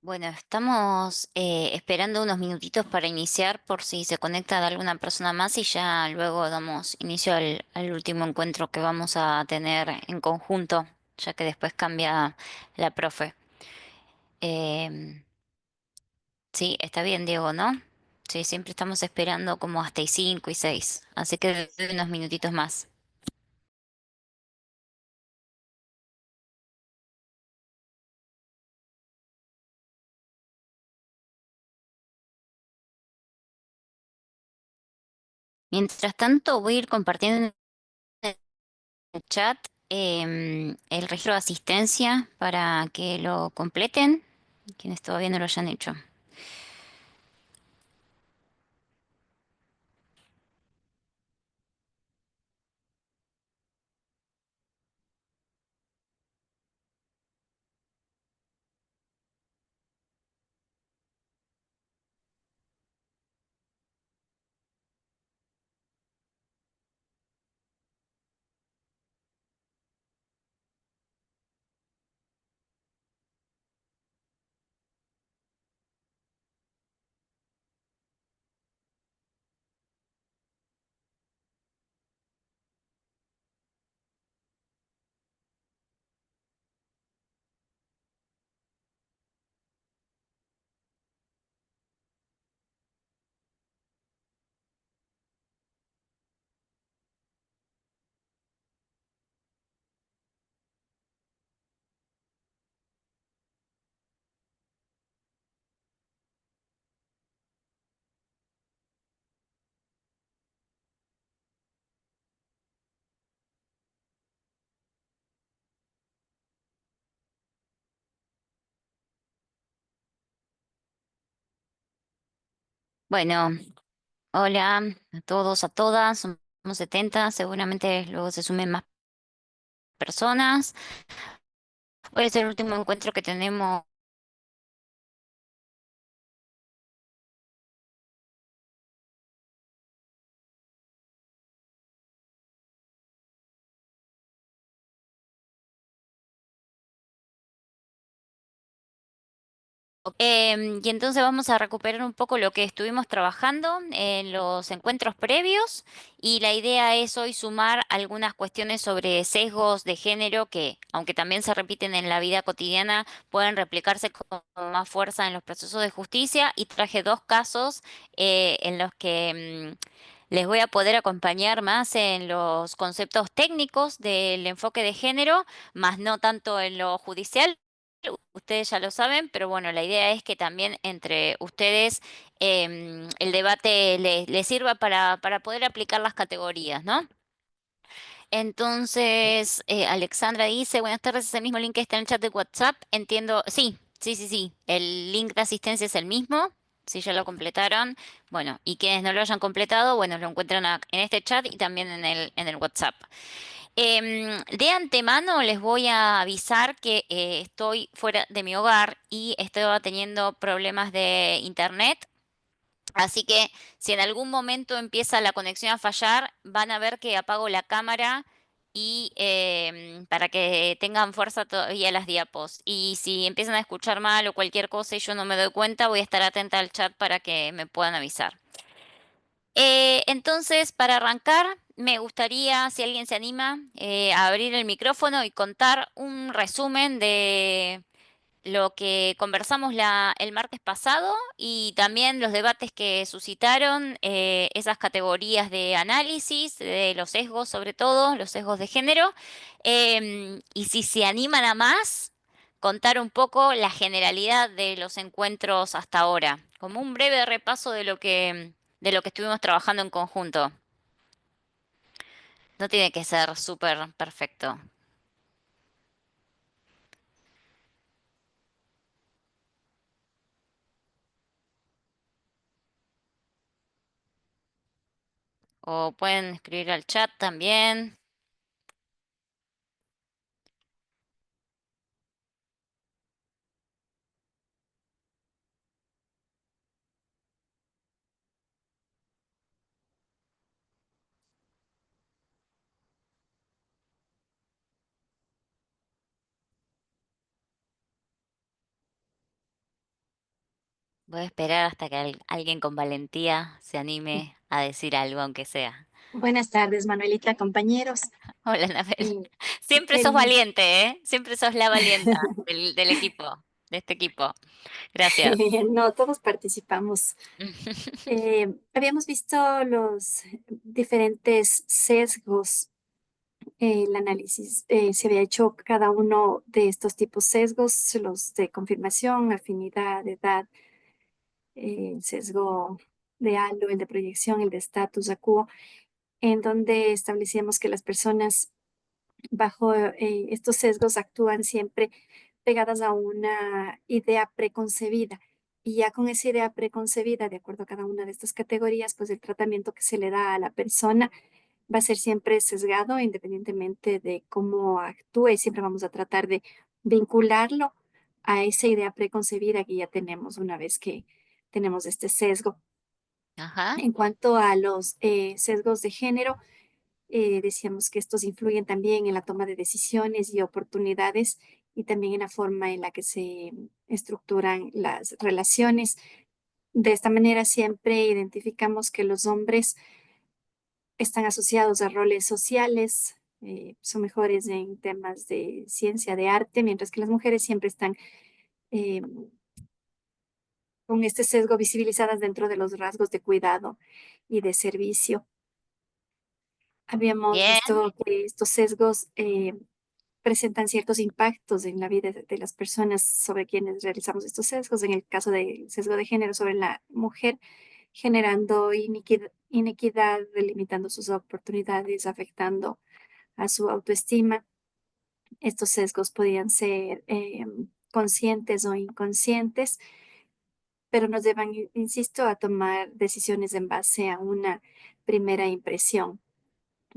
Bueno, estamos esperando unos minutitos para iniciar por si se conecta de alguna persona más y ya luego damos inicio al último encuentro que vamos a tener en conjunto, ya que después cambia la profe. Em, sí, está bien, Diego, ¿no? Sí, siempre estamos esperando como hasta y 5 y 6, así que doy unos minutitos más. Mientras tanto, voy a ir compartiendo en el chat el registro de asistencia para que lo completen, quienes todavía no lo hayan hecho. Bueno, hola a todos, a todas, somos 70, seguramente luego se sumen más personas. Hoy es el último encuentro que tenemos. Y entonces vamos a recuperar un poco lo que estuvimos trabajando en los encuentros previos y la idea es hoy sumar algunas cuestiones sobre sesgos de género que, aunque también se repiten en la vida cotidiana, pueden replicarse con más fuerza en los procesos de justicia y traje dos casos en los que les voy a poder acompañar más en los conceptos técnicos del enfoque de género, más no tanto en lo judicial. Ustedes ya lo saben, pero bueno, la idea es que también entre ustedes el debate les sirva para poder aplicar las categorías, ¿no? Entonces, Alexandra dice, buenas tardes, es el mismo link que está en el chat de WhatsApp. Entiendo, sí, sí, sí, sí, el link de asistencia es el mismo, si ya lo completaron. Bueno, y quienes no lo hayan completado, bueno, lo encuentran en este chat y también en el WhatsApp. De antemano les voy a avisar que estoy fuera de mi hogar y estoy teniendo problemas de internet. Así que si en algún momento empieza la conexión a fallar, van a ver que apago la cámara y para que tengan fuerza todavía las diapos. Y si empiezan a escuchar mal o cualquier cosa y yo no me doy cuenta, voy a estar atenta al chat para que me puedan avisar. Entonces, para arrancar, me gustaría, si alguien se anima, a abrir el micrófono y contar un resumen de lo que conversamos el martes pasado y también los debates que suscitaron esas categorías de análisis, de los sesgos, sobre todo, los sesgos de género. Y si se animan a más, contar un poco la generalidad de los encuentros hasta ahora, como un breve repaso de lo que estuvimos trabajando en conjunto. No tiene que ser súper perfecto. O pueden escribir al chat también. Voy a esperar hasta que alguien con valentía se anime a decir algo, aunque sea. Buenas tardes, Manuelita, compañeros. Hola, Anabel. Eh, Siempre sos el- valiente, ¿eh? Siempre sos la valienta del equipo, de este equipo. Gracias. no, todos participamos. Habíamos visto los diferentes sesgos, el análisis. Se había hecho cada uno de estos tipos sesgos, los de confirmación, afinidad, edad, el sesgo de halo, el de proyección, el de estatus, acuo, en donde establecíamos que las personas bajo estos sesgos actúan siempre pegadas a una idea preconcebida. Y ya con esa idea preconcebida, de acuerdo a cada una de estas categorías, pues el tratamiento que se le da a la persona va a ser siempre sesgado, independientemente de cómo actúe. Siempre vamos a tratar de vincularlo a esa idea preconcebida que ya tenemos una vez que tenemos este sesgo. Ajá. En cuanto a los sesgos de género, decíamos que estos influyen también en la toma de decisiones y oportunidades y también en la forma en la que se estructuran las relaciones. De esta manera siempre identificamos que los hombres están asociados a roles sociales, son mejores en temas de ciencia, de arte, mientras que las mujeres siempre están eh, con este sesgo visibilizadas dentro de los rasgos de cuidado y de servicio. Habíamos Bien, visto que estos sesgos presentan ciertos impactos en la vida de las personas sobre quienes realizamos estos sesgos, en el caso del sesgo de género sobre la mujer, generando inequidad, delimitando sus oportunidades, afectando a su autoestima. Estos sesgos podían ser conscientes o inconscientes, pero nos llevan, insisto, a tomar decisiones en base a una primera impresión.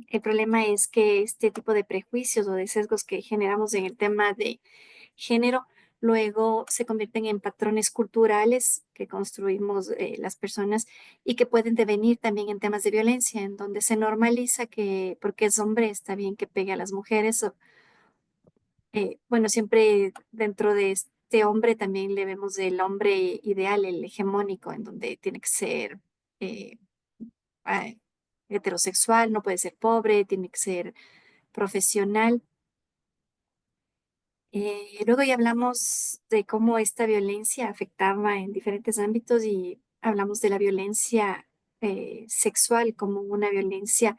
El problema es que este tipo de prejuicios o de sesgos que generamos en el tema de género luego se convierten en patrones culturales que construimos las personas y que pueden devenir también en temas de violencia, en donde se normaliza que porque es hombre está bien que pegue a las mujeres. Bueno, siempre dentro de este hombre también le vemos el hombre ideal, el hegemónico, en donde tiene que ser eh, ah, heterosexual, no puede ser pobre, tiene que ser profesional. Luego ya hablamos de cómo esta violencia afectaba en diferentes ámbitos y hablamos de la violencia sexual como una violencia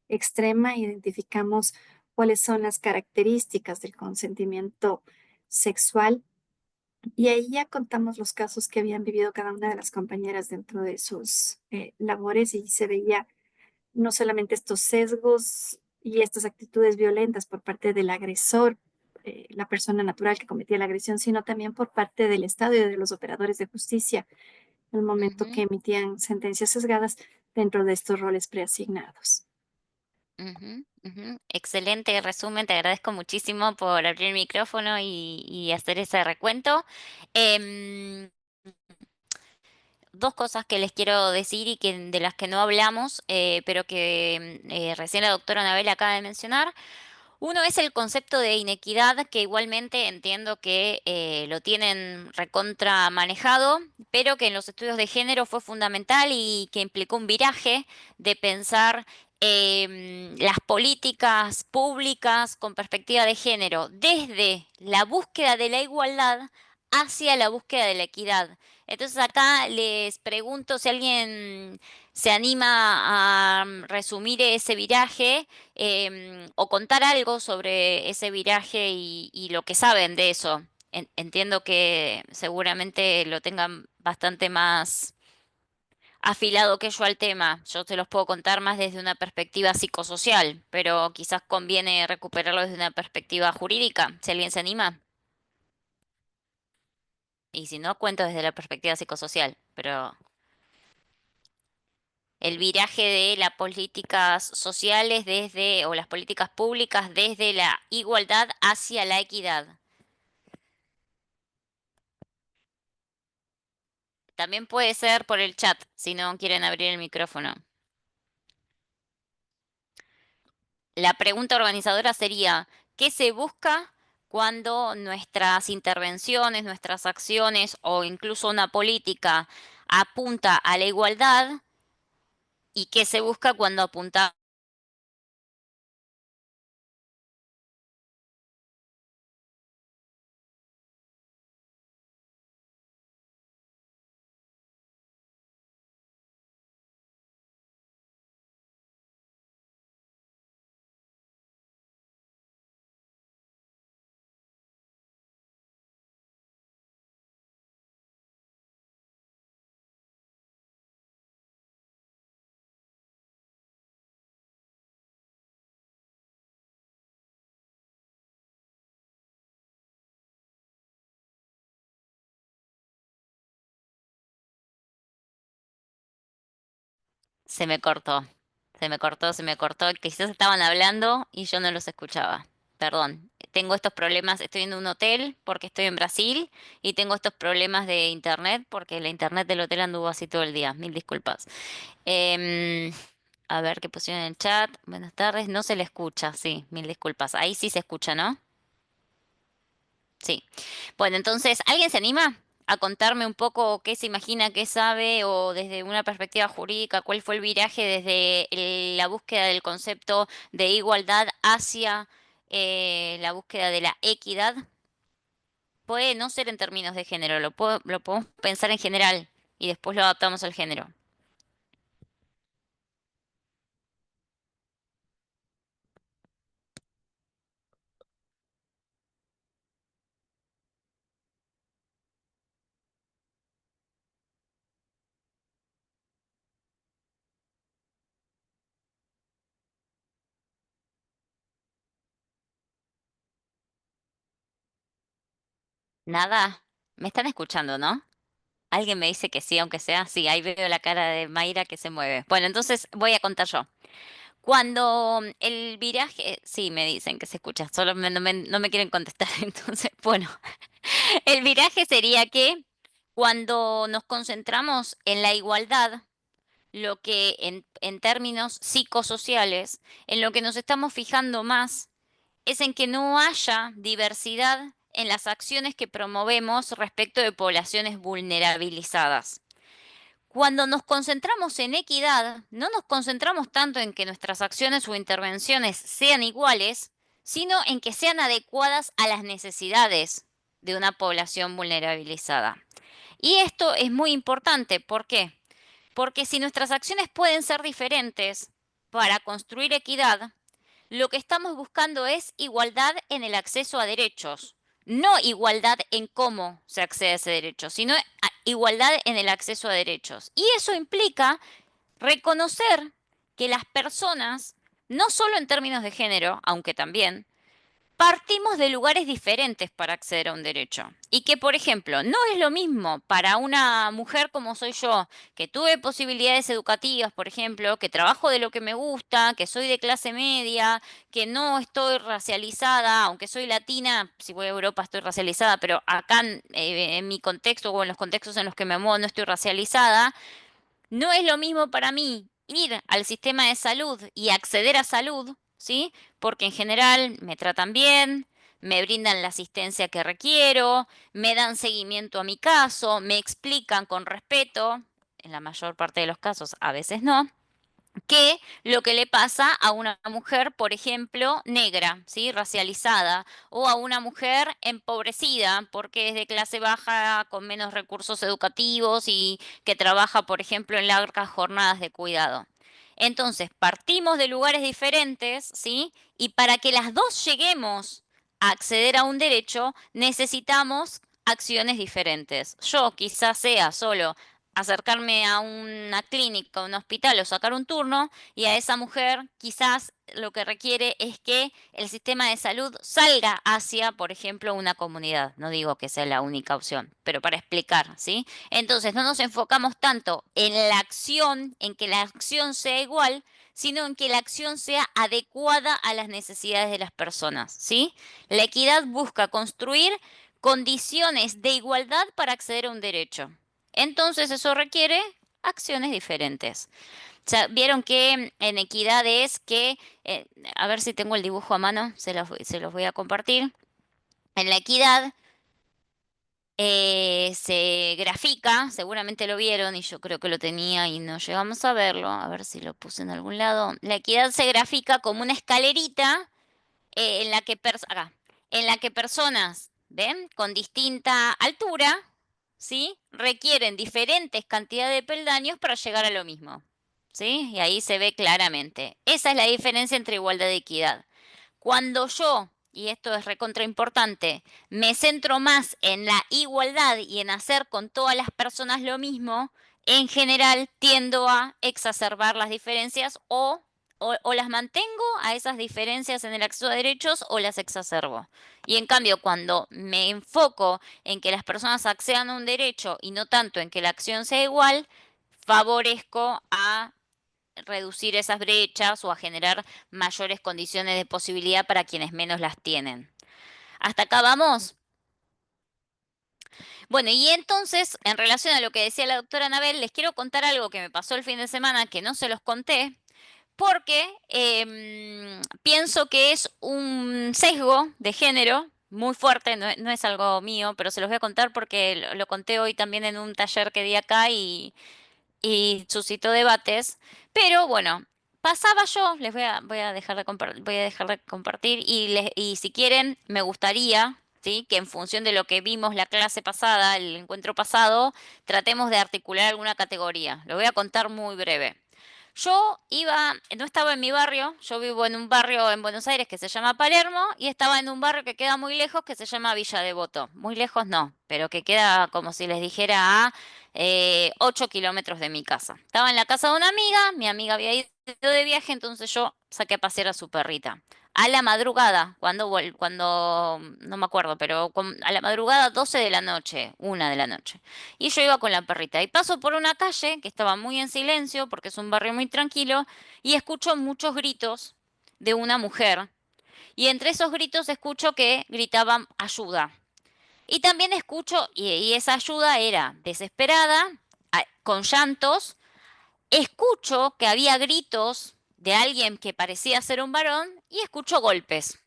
extrema. Identificamos cuáles son las características del consentimiento sexual y ahí ya contamos los casos que habían vivido cada una de las compañeras dentro de sus labores y se veía no solamente estos sesgos y estas actitudes violentas por parte del agresor, la persona natural que cometía la agresión, sino también por parte del Estado y de los operadores de justicia, en el momento que ujú, emitían sentencias sesgadas dentro de estos roles preasignados. ujú, ujú. Excelente resumen, te agradezco muchísimo por abrir el micrófono y hacer ese recuento. Em, Dos cosas que les quiero decir y que de las que no hablamos, pero que recién la doctora Anabel acaba de mencionar. Uno es el concepto de inequidad, que igualmente entiendo que lo tienen recontra manejado, pero que en los estudios de género fue fundamental y que implicó un viraje de pensar las políticas públicas con perspectiva de género, desde la búsqueda de la igualdad hacia la búsqueda de la equidad. Entonces acá les pregunto si alguien se anima a resumir ese viraje o contar algo sobre ese viraje y lo que saben de eso. Entiendo que seguramente lo tengan bastante más afilado que yo al tema. Yo te los puedo contar más desde una perspectiva psicosocial, pero quizás conviene recuperarlo desde una perspectiva jurídica, si alguien se anima. Y si no, cuento desde la perspectiva psicosocial, pero el viraje de las políticas sociales desde, o las políticas públicas desde la igualdad hacia la equidad. También puede ser por el chat, si no quieren abrir el micrófono. La pregunta organizadora sería, ¿qué se busca cuando nuestras intervenciones, nuestras acciones o incluso una política apunta a la igualdad y qué se busca cuando apunta. Se me cortó, se me cortó. Quizás estaban hablando y yo no los escuchaba. Perdón. Tengo estos problemas, estoy en un hotel porque estoy en Brasil y tengo estos problemas de internet porque la internet del hotel anduvo así todo el día. Mil disculpas. Em, a ver qué pusieron en el chat. Buenas tardes. No se le escucha, sí, mil disculpas. Ahí sí se escucha, ¿no? Sí. Bueno, entonces, ¿alguien se anima a contarme un poco qué se imagina, qué sabe o desde una perspectiva jurídica, cuál fue el viraje desde la búsqueda del concepto de igualdad hacia la búsqueda de la equidad? Puede no ser en términos de género, lo podemos pensar en general y después lo adaptamos al género. Nada, me están escuchando, ¿no? Alguien me dice que sí, aunque sea, sí, ahí veo la cara de Mayra que se mueve. Bueno, entonces voy a contar yo. Cuando el viraje, sí, me dicen que se escucha, solo no me quieren contestar. Entonces, bueno, el viraje sería que cuando nos concentramos en la igualdad, lo que en términos psicosociales, en lo que nos estamos fijando más es en que no haya diversidad en las acciones que promovemos respecto de poblaciones vulnerabilizadas. Cuando nos concentramos en equidad, no nos concentramos tanto en que nuestras acciones o intervenciones sean iguales, sino en que sean adecuadas a las necesidades de una población vulnerabilizada. Y esto es muy importante, ¿por qué? Porque si nuestras acciones pueden ser diferentes para construir equidad, lo que estamos buscando es igualdad en el acceso a derechos, no igualdad en cómo se accede a ese derecho, sino igualdad en el acceso a derechos. Y eso implica reconocer que las personas, no solo en términos de género, aunque también, partimos de lugares diferentes para acceder a un derecho. Y que, por ejemplo, no es lo mismo para una mujer como soy yo, que tuve posibilidades educativas, por ejemplo, que trabajo de lo que me gusta, que soy de clase media, que no estoy racializada, aunque soy latina, si voy a Europa estoy racializada, pero acá en mi contexto o en los contextos en los que me muevo no estoy racializada. No es lo mismo para mí ir al sistema de salud y acceder a salud, ¿sí? Porque en general me tratan bien, me brindan la asistencia que requiero, me dan seguimiento a mi caso, me explican con respeto, en la mayor parte de los casos, a veces no, que lo que le pasa a una mujer, por ejemplo, negra, ¿sí? Racializada, o a una mujer empobrecida porque es de clase baja con menos recursos educativos y que trabaja, por ejemplo, en largas jornadas de cuidado. Entonces, partimos de lugares diferentes, ¿sí? Y para que las dos lleguemos a acceder a un derecho, necesitamos acciones diferentes. Yo quizás sea solo acercarme a una clínica, a un hospital o sacar un turno, y a esa mujer quizás lo que requiere es que el sistema de salud salga hacia, por ejemplo, una comunidad. No digo que sea la única opción, pero para explicar, ¿sí? Entonces, no nos enfocamos tanto en la acción, en que la acción sea igual, sino en que la acción sea adecuada a las necesidades de las personas, ¿sí? La equidad busca construir condiciones de igualdad para acceder a un derecho. Entonces eso requiere acciones diferentes. O sea, vieron que en equidad es que, a ver si tengo el dibujo a mano, se los voy a compartir. En la equidad se grafica, seguramente lo vieron y yo creo que lo tenía y no llegamos a verlo, a ver si lo puse en algún lado. La equidad se grafica como una escalerita acá, en la que personas, ¿ven? Con distinta altura, ¿sí? Requieren diferentes cantidades de peldaños para llegar a lo mismo, ¿sí? Y ahí se ve claramente. Esa es la diferencia entre igualdad y equidad. Cuando yo, y esto es recontra importante, me centro más en la igualdad y en hacer con todas las personas lo mismo, en general tiendo a exacerbar las diferencias o las mantengo a esas diferencias en el acceso a derechos o las exacerbo. Y en cambio, cuando me enfoco en que las personas accedan a un derecho y no tanto en que la acción sea igual, favorezco a reducir esas brechas o a generar mayores condiciones de posibilidad para quienes menos las tienen. ¿Hasta acá vamos? Bueno, y entonces, en relación a lo que decía la doctora Anabel, les quiero contar algo que me pasó el fin de semana que no se los conté, porque pienso que es un sesgo de género muy fuerte, no es algo mío, pero se los voy a contar porque lo conté hoy también en un taller que di acá y suscitó debates, pero bueno, pasaba yo, voy a dejar de voy a dejar de compartir y si quieren, me gustaría, ¿sí? Que en función de lo que vimos la clase pasada, el encuentro pasado, tratemos de articular alguna categoría. Lo voy a contar muy breve. No estaba en mi barrio, yo vivo en un barrio en Buenos Aires que se llama Palermo y estaba en un barrio que queda muy lejos que se llama Villa Devoto. Muy lejos no, pero que queda como si les dijera a 8 kilómetros de mi casa. Estaba en la casa de una amiga, mi amiga había ido de viaje, entonces yo saqué a pasear a su perrita. A la madrugada, no me acuerdo, pero a la madrugada 12 de la noche, 1 de la noche. Y yo iba con la perrita y paso por una calle que estaba muy en silencio porque es un barrio muy tranquilo y escucho muchos gritos de una mujer. Y entre esos gritos escucho que gritaban ayuda. Y también escucho, y esa ayuda era desesperada, con llantos. Escucho que había gritos de alguien que parecía ser un varón y escucho golpes.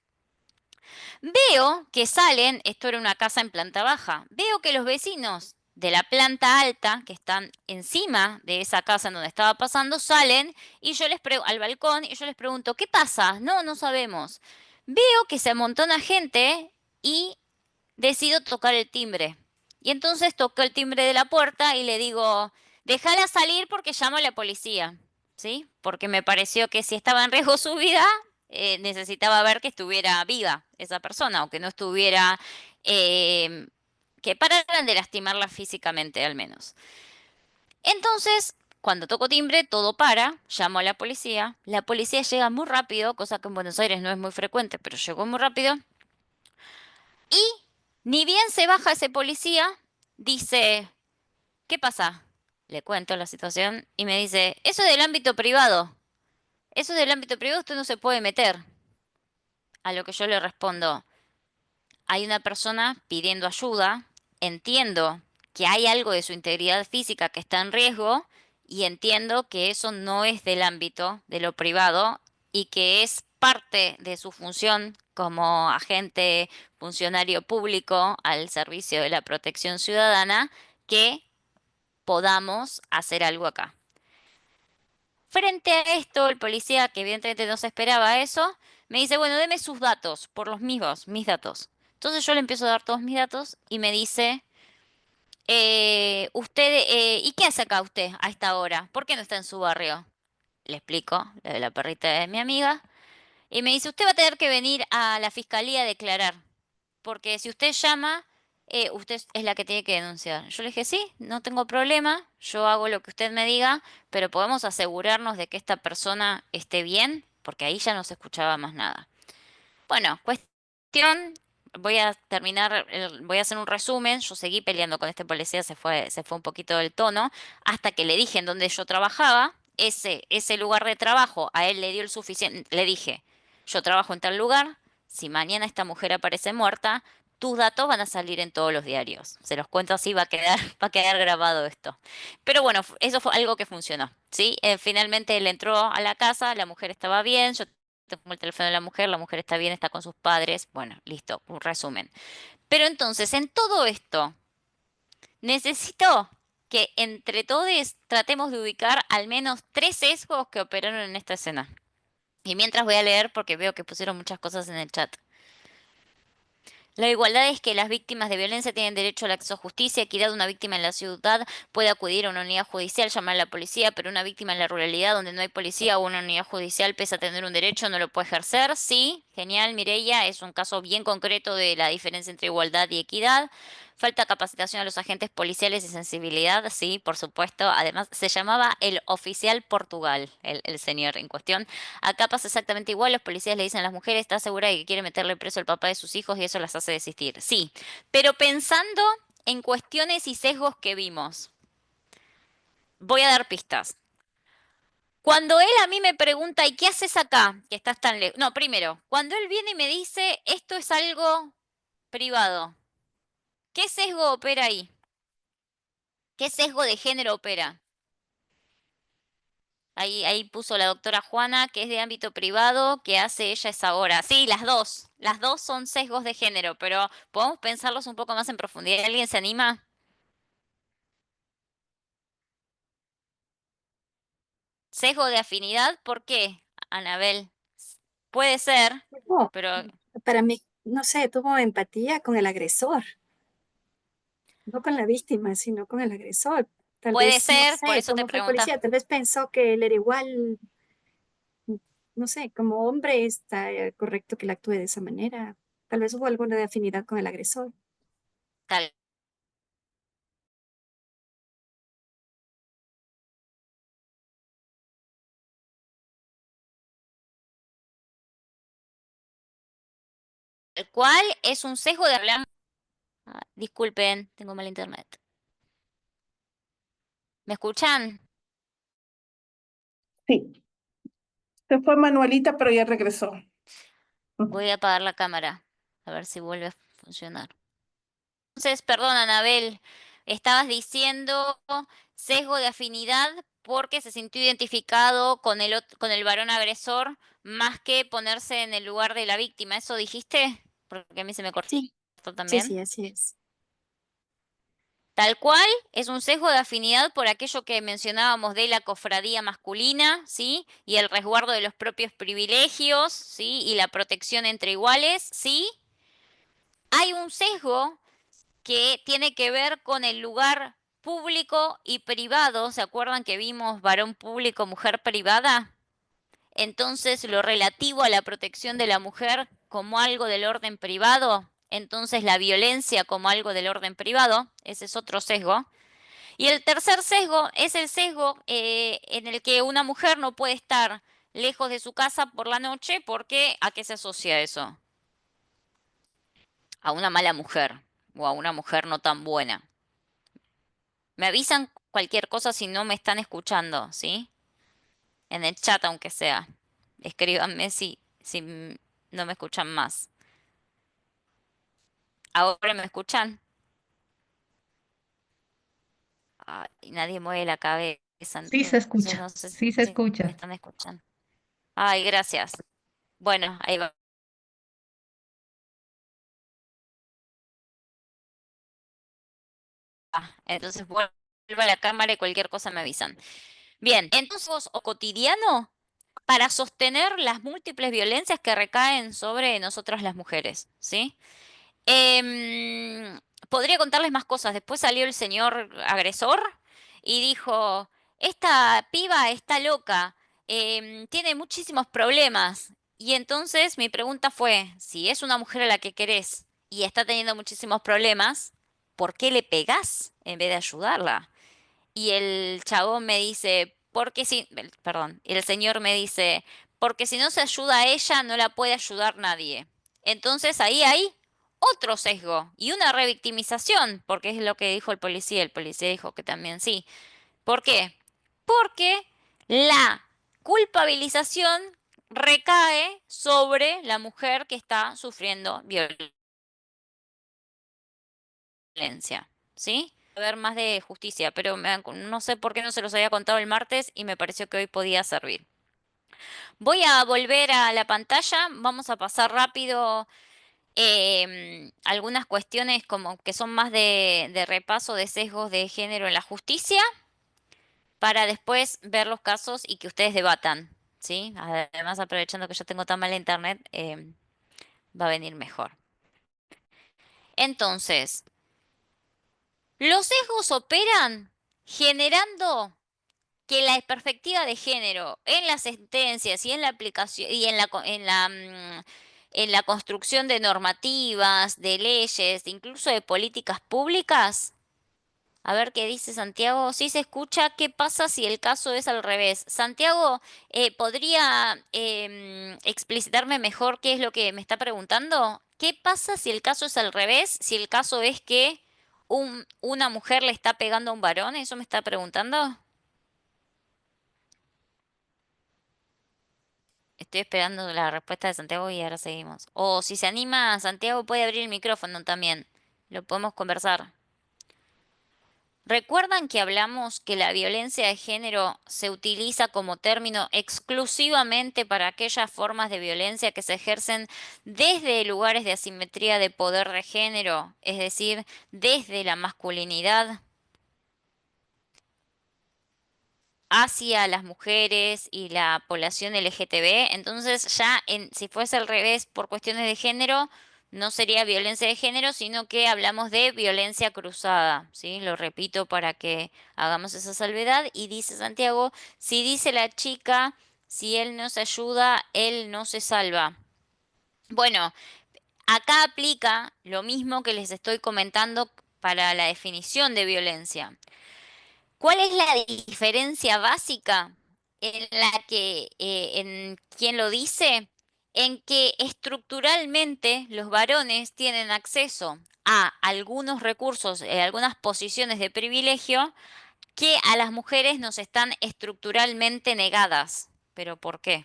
Veo que salen, esto era una casa en planta baja, veo que los vecinos de la planta alta, que están encima de esa casa en donde estaba pasando, salen y al balcón y yo les pregunto, ¿qué pasa? No, no sabemos. Veo que se amontona gente y decido tocar el timbre. Y entonces toco el timbre de la puerta y le digo, déjala salir porque llamo a la policía, ¿sí? Porque me pareció que si estaba en riesgo su vida, necesitaba ver que estuviera viva esa persona o que no estuviera, eh, que pararan de lastimarla físicamente al menos. Entonces, cuando toco timbre, todo para, llamo a la policía llega muy rápido, cosa que en Buenos Aires no es muy frecuente, pero llegó muy rápido. Y ni bien se baja ese policía, dice, ¿qué pasa? Le cuento la situación y me dice, eso es del ámbito privado. Eso es del ámbito privado, usted no se puede meter. A lo que yo le respondo, hay una persona pidiendo ayuda, entiendo que hay algo de su integridad física que está en riesgo y entiendo que eso no es del ámbito de lo privado y que es parte de su función como agente funcionario público al servicio de la protección ciudadana que podamos hacer algo acá. Frente a esto, el policía, que evidentemente no se esperaba eso, me dice, bueno, deme sus datos, por los mismos, mis datos. Entonces yo le empiezo a dar todos mis datos y me dice, ¿y qué hace acá usted a esta hora? ¿Por qué no está en su barrio? Le explico, lo de la perrita de mi amiga. Y me dice, usted va a tener que venir a la fiscalía a declarar, porque si usted llama, usted es la que tiene que denunciar. Yo le dije, sí, no tengo problema, yo hago lo que usted me diga, pero podemos asegurarnos de que esta persona esté bien, porque ahí ya no se escuchaba más nada. Bueno, cuestión, voy a hacer un resumen. Yo seguí peleando con este policía, se fue un poquito del tono, hasta que le dije en dónde yo trabajaba, ese lugar de trabajo, a él le dio el suficiente, le dije, yo trabajo en tal lugar, si mañana esta mujer aparece muerta, tus datos van a salir en todos los diarios. Se los cuento así, va a quedar grabado esto. Pero bueno, eso fue algo que funcionó, ¿sí? Finalmente él entró a la casa, la mujer estaba bien, yo tengo el teléfono de la mujer está bien, está con sus padres. Bueno, listo, un resumen. Pero entonces, en todo esto, necesito que entre todos tratemos de ubicar al menos tres sesgos que operaron en esta escena. Y mientras voy a leer porque veo que pusieron muchas cosas en el chat. La igualdad es que las víctimas de violencia tienen derecho al acceso a justicia, equidad. Una víctima en la ciudad puede acudir a una unidad judicial, llamar a la policía, pero una víctima en la ruralidad donde no hay policía o una unidad judicial, pese a tener un derecho, no lo puede ejercer. Sí, genial, Mireia, es un caso bien concreto de la diferencia entre igualdad y equidad. Falta capacitación a los agentes policiales y sensibilidad, sí, por supuesto. Además, se llamaba el oficial Portugal, el señor en cuestión. Acá pasa exactamente igual, los policías le dicen a las mujeres, ¿está segura de que quiere meterle preso al papá de sus hijos? Y eso las hace desistir. Sí, pero pensando en cuestiones y sesgos que vimos, voy a dar pistas. Cuando él a mí me pregunta, ¿y qué haces acá? Que estás tan lejos. No, primero, cuando él viene y me dice, esto es algo privado, ¿qué sesgo opera ahí? ¿Qué sesgo de género opera? Ahí puso la doctora Juana, que es de ámbito privado, que hace ella es ahora. Sí, las dos. Las dos son sesgos de género, pero podemos pensarlos un poco más en profundidad. ¿Alguien se anima? Sesgo de afinidad, ¿por qué, Anabel? Puede ser, No, pero para mí, no sé, tuvo empatía con el agresor, no con la víctima, sino con el agresor. Tal puede vez, no ser, por sé eso te cómo fue el pregunta. policía, tal vez pensó que él era igual, no sé, como hombre está correcto que él actúe de esa manera. Tal vez hubo alguna de afinidad con el agresor. Tal cual es un sesgo de hablar. Disculpen, tengo mal internet. ¿Me escuchan? Sí, se fue Manuelita, pero ya regresó. Voy a apagar la cámara, a ver si vuelve a funcionar. Entonces, perdón, Anabel, estabas diciendo sesgo de afinidad porque se sintió identificado con con el varón agresor más que ponerse en el lugar de la víctima. ¿Eso dijiste? Porque a mí se me cortó Sí, sí, también. sí, así es. Tal cual, es un sesgo de afinidad por aquello que mencionábamos de la cofradía masculina, ¿sí? Y el resguardo de los propios privilegios, ¿sí? Y la protección entre iguales, ¿sí? Hay un sesgo que tiene que ver con el lugar público y privado. ¿Se acuerdan que vimos varón público, mujer privada? Entonces, lo relativo a la protección de la mujer como algo del orden privado, entonces la violencia como algo del orden privado, ese es otro sesgo. Y el tercer sesgo es el sesgo en el que una mujer no puede estar lejos de su casa por la noche porque ¿a qué se asocia eso? A una mala mujer o a una mujer no tan buena. Me avisan cualquier cosa si no me están escuchando, ¿sí? En el chat, aunque sea. Escríbanme si no me escuchan más. ¿Ahora me escuchan? Ay, nadie mueve la cabeza, Sí se entonces escucha, no sé sí se si me escucha. están escuchando. Ay, gracias. Bueno, ahí va. Entonces vuelvo a la cámara y cualquier cosa me avisan. Bien, entonces, o cotidiano para sostener las múltiples violencias que recaen sobre nosotras las mujeres, ¿sí? Podría contarles más cosas. Después salió el señor agresor y dijo, esta piba está loca, tiene muchísimos problemas. Y entonces mi pregunta fue, si es una mujer a la que querés y está teniendo muchísimos problemas, ¿por qué le pegás en vez de ayudarla? Y el chabón me dice, porque si, perdón, y el señor me dice, porque si no se ayuda a ella, no la puede ayudar nadie. Entonces ahí hay otro sesgo y una revictimización, porque es lo que dijo el policía. El policía dijo que también sí. ¿Por qué? Porque la culpabilización recae sobre la mujer que está sufriendo violencia, ¿sí? A ver más de justicia, pero no sé por qué no se los había contado el martes y me pareció que hoy podía servir. Voy a volver a la pantalla, vamos a pasar rápido algunas cuestiones como que son más de repaso de sesgos de género en la justicia para después ver los casos y que ustedes debatan, ¿sí? Además, aprovechando que yo tengo tan mala internet, va a venir mejor. Entonces, los sesgos operan generando que la perspectiva de género en las sentencias y en la aplicación y en la construcción de normativas, de leyes, incluso de políticas públicas. A ver qué dice Santiago. Si se escucha, ¿qué pasa si el caso es al revés? Santiago, ¿podría explicitarme mejor qué es lo que me está preguntando? ¿Qué pasa si el caso es al revés? Si el caso es que una mujer le está pegando a un varón, ¿eso me está preguntando? Estoy esperando la respuesta de Santiago y ahora seguimos. O si se anima, Santiago puede abrir el micrófono también. Lo podemos conversar. ¿Recuerdan que hablamos que la violencia de género se utiliza como término exclusivamente para aquellas formas de violencia que se ejercen desde lugares de asimetría de poder de género, es decir, desde la masculinidad hacia las mujeres y la población LGTB? Entonces ya si fuese al revés por cuestiones de género, no sería violencia de género, sino que hablamos de violencia cruzada, ¿sí? Lo repito para que hagamos esa salvedad. Y dice Santiago, si dice la chica, si él no se ayuda, él no se salva. Bueno, acá aplica lo mismo que les estoy comentando para la definición de violencia. ¿Cuál es la diferencia básica en la que, en quién lo dice? En que estructuralmente los varones tienen acceso a algunos recursos, algunas posiciones de privilegio que a las mujeres nos están estructuralmente negadas. ¿Pero por qué?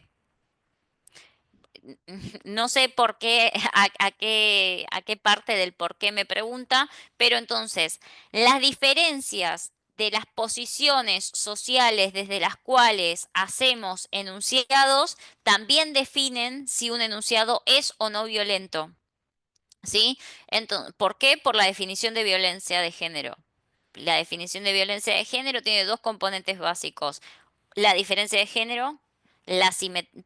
No sé por qué, a qué parte del por qué me pregunta, pero entonces, las diferencias de las posiciones sociales desde las cuales hacemos enunciados también definen si un enunciado es o no violento. ¿Sí? Entonces, ¿por qué? Por la definición de violencia de género. La definición de violencia de género tiene dos componentes básicos: la diferencia de género,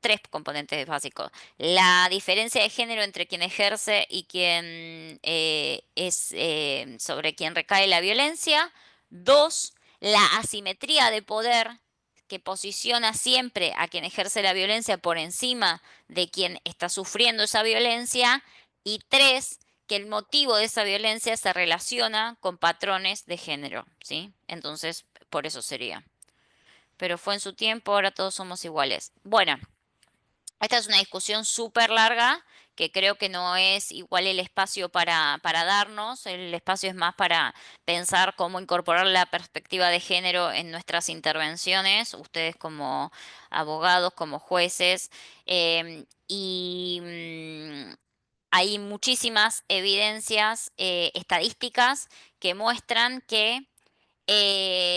tres componentes básicos. La diferencia de género entre quien ejerce y quien es sobre quien recae la violencia. Dos, la asimetría de poder que posiciona siempre a quien ejerce la violencia por encima de quien está sufriendo esa violencia. Y tres, que el motivo de esa violencia se relaciona con patrones de género, ¿sí? Entonces, por eso sería. Pero fue en su tiempo, ahora todos somos iguales. Bueno, esta es una discusión súper larga que creo que no es igual el espacio para darnos, el espacio es más para pensar cómo incorporar la perspectiva de género en nuestras intervenciones, ustedes como abogados, como jueces, hay muchísimas evidencias estadísticas que muestran que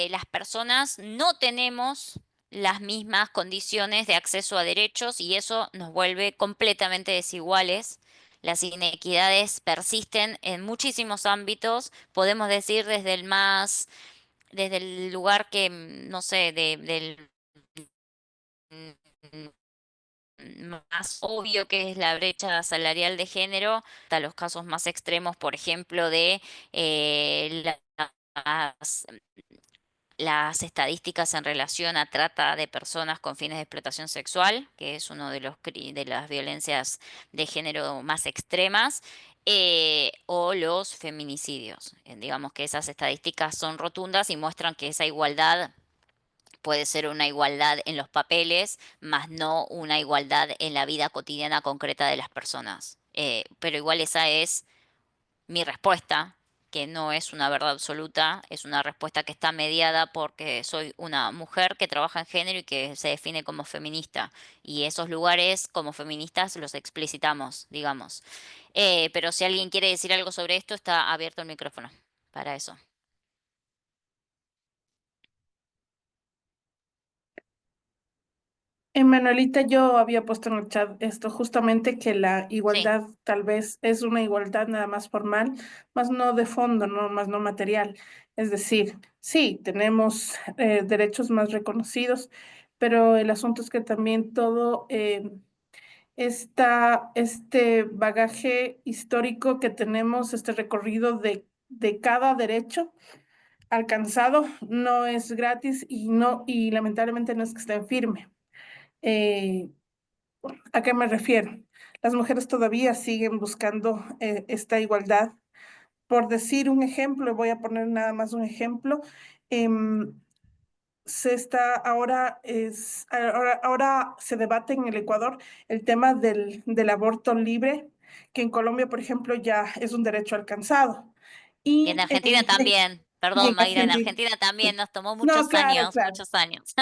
las personas no tenemos las mismas condiciones de acceso a derechos y eso nos vuelve completamente desiguales. Las inequidades persisten en muchísimos ámbitos, podemos decir desde el lugar que, no sé, del más obvio que es la brecha salarial de género, hasta los casos más extremos, por ejemplo, de las las estadísticas en relación a trata de personas con fines de explotación sexual, que es uno de de las violencias de género más extremas, o los feminicidios. Digamos que esas estadísticas son rotundas y muestran que esa igualdad puede ser una igualdad en los papeles, más no una igualdad en la vida cotidiana concreta de las personas. Pero igual esa es mi respuesta, que no es una verdad absoluta, es una respuesta que está mediada porque soy una mujer que trabaja en género y que se define como feminista. Y esos lugares como feministas los explicitamos, digamos. Pero si alguien quiere decir algo sobre esto, está abierto el micrófono para eso. Manuelita, yo había puesto en el chat esto justamente que la Sí, igualdad tal vez es una igualdad nada más formal, más no de fondo, no más no material. Es decir, sí, tenemos derechos más reconocidos, pero el asunto es que también todo este bagaje histórico que tenemos, este recorrido de cada derecho alcanzado, no es gratis y no, y lamentablemente no es que esté en firme. Eh, ¿A qué me refiero? Las mujeres todavía siguen buscando esta igualdad. Por decir un ejemplo, voy a poner nada más un ejemplo. em, ahora se debate en el Ecuador el tema del aborto libre, que en Colombia, por ejemplo, ya es un derecho alcanzado. y en Y, Argentina también, y perdón, en Mayra, en Argentina. Argentina también nos tomó No, claro, claro. muchos años.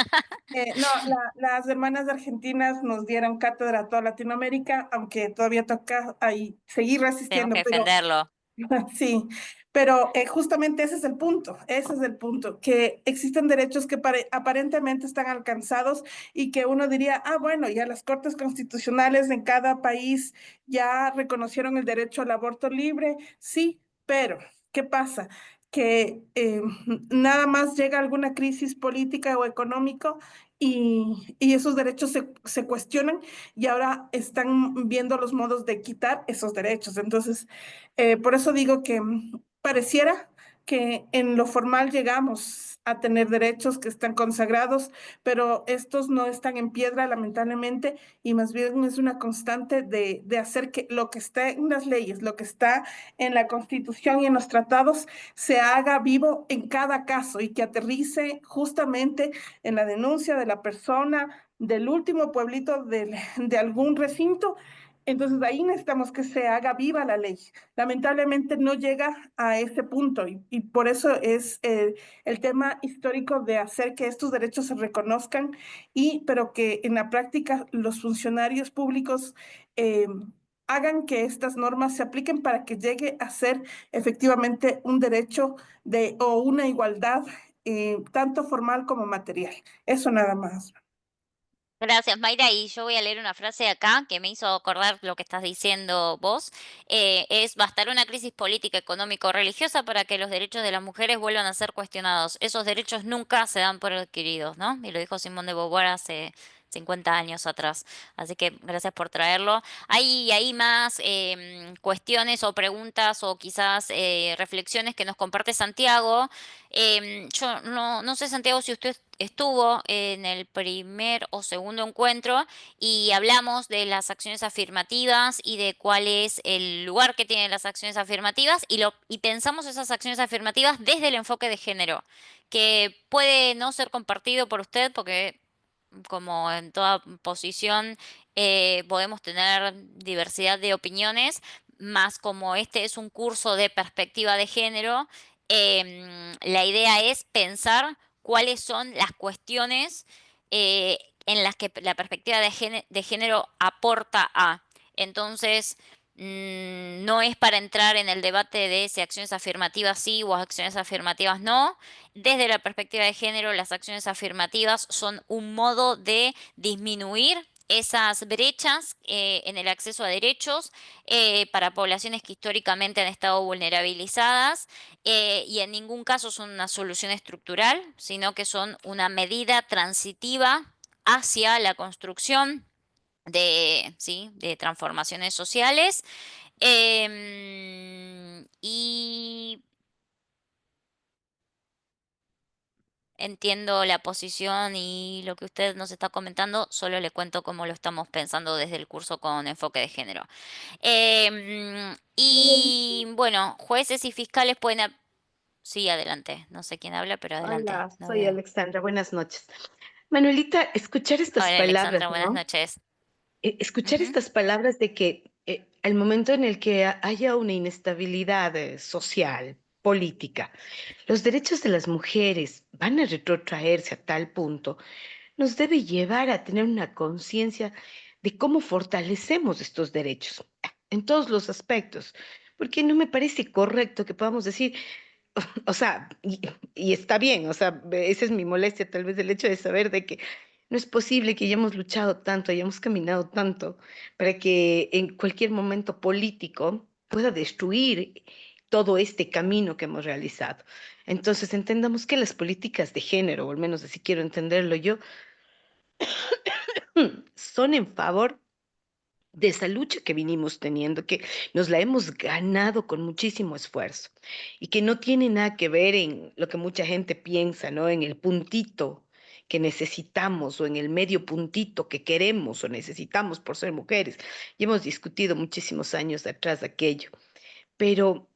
No, las hermanas argentinas nos dieron cátedra a toda Latinoamérica, aunque todavía toca ahí seguir Tenemos que resistiendo, pero defenderlo. sí, pero justamente ese es el punto, que existen derechos que aparentemente están alcanzados y que uno diría, ah, bueno, ya las cortes constitucionales en cada país ya reconocieron el derecho al aborto libre, sí, pero ¿qué pasa? Que nada más llega alguna crisis política o económico y esos derechos se cuestionan y ahora están viendo los modos de quitar esos derechos. Entonces, por eso digo que pareciera que en lo formal llegamos a tener derechos que están consagrados, pero estos no están en piedra, lamentablemente, y más bien es una constante de hacer que lo que está en las leyes, lo que está en la Constitución y en los tratados, se haga vivo en cada caso y que aterrice justamente en la denuncia de la persona, del último pueblito de algún recinto. Entonces ahí necesitamos que se haga viva la ley. Lamentablemente no llega a ese punto y por eso es el tema histórico de hacer que estos derechos se reconozcan pero que en la práctica los funcionarios públicos eh, hagan que estas normas se apliquen para que llegue a ser efectivamente un derecho o una igualdad tanto formal como material. Eso nada más. Gracias, Mayra. Y yo voy a leer una frase acá que me hizo acordar lo que estás diciendo vos. Bastará una crisis política, económica o religiosa para que los derechos de las mujeres vuelvan a ser cuestionados. Esos derechos nunca se dan por adquiridos, ¿no? Y lo dijo Simón de Beauvoir hace 50 años atrás. Así que gracias por traerlo. Hay más cuestiones o preguntas o quizás reflexiones que nos comparte Santiago. Yo no sé, Santiago, si usted estuvo en el primer o segundo encuentro y hablamos de las acciones afirmativas y de cuál es el lugar que tienen las acciones afirmativas y pensamos esas acciones afirmativas desde el enfoque de género, que puede no ser compartido por usted porque como en toda posición podemos tener diversidad de opiniones, más como este es un curso de perspectiva de género, la idea es pensar cuáles son las cuestiones en las que la perspectiva de género aporta a. Entonces, no es para entrar en el debate de si acciones afirmativas sí o acciones afirmativas no. Desde la perspectiva de género, las acciones afirmativas son un modo de disminuir esas brechas en el acceso a derechos para poblaciones que históricamente han estado vulnerabilizadas y en ningún caso son una solución estructural, sino que son una medida transitiva hacia la construcción ¿sí? de transformaciones sociales. Y entiendo la posición y lo que usted nos está comentando, solo le cuento cómo lo estamos pensando desde el curso con enfoque de género. Y bueno, jueces y fiscales pueden... Sí, adelante. No sé quién habla, pero adelante. Hola, No soy veo. Alexandra. Buenas noches. Manuelita, escuchar estas Hola, palabras, Alexandra, buenas ¿no? noches. Escuchar Ujú. estas palabras de que al momento en el que haya una inestabilidad social, política, los derechos de las mujeres van a retrotraerse a tal punto, nos debe llevar a tener una conciencia de cómo fortalecemos estos derechos en todos los aspectos. Porque no me parece correcto que podamos decir, o sea, y está bien, o sea, esa es mi molestia, tal vez el hecho de saber de que No es posible que hayamos luchado tanto, hayamos caminado tanto para que en cualquier momento político pueda destruir todo este camino que hemos realizado. Entonces, entendamos que las políticas de género, o al menos así quiero entenderlo yo, son en favor de esa lucha que vinimos teniendo, que nos la hemos ganado con muchísimo esfuerzo y que no tiene nada que ver en lo que mucha gente piensa, ¿no? En el puntito que necesitamos o en el medio puntito que queremos o necesitamos por ser mujeres. Y hemos discutido muchísimos años atrás de aquello, pero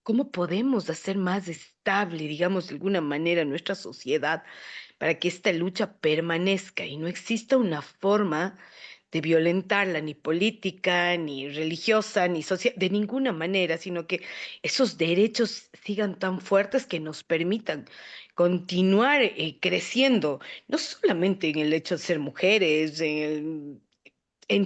¿cómo podemos hacer más estable, digamos, de alguna manera nuestra sociedad para que esta lucha permanezca y no exista una forma de violentarla, ni política, ni religiosa, ni social, de ninguna manera, sino que esos derechos sigan tan fuertes que nos permitan continuar creciendo, no solamente en el hecho de ser mujeres, en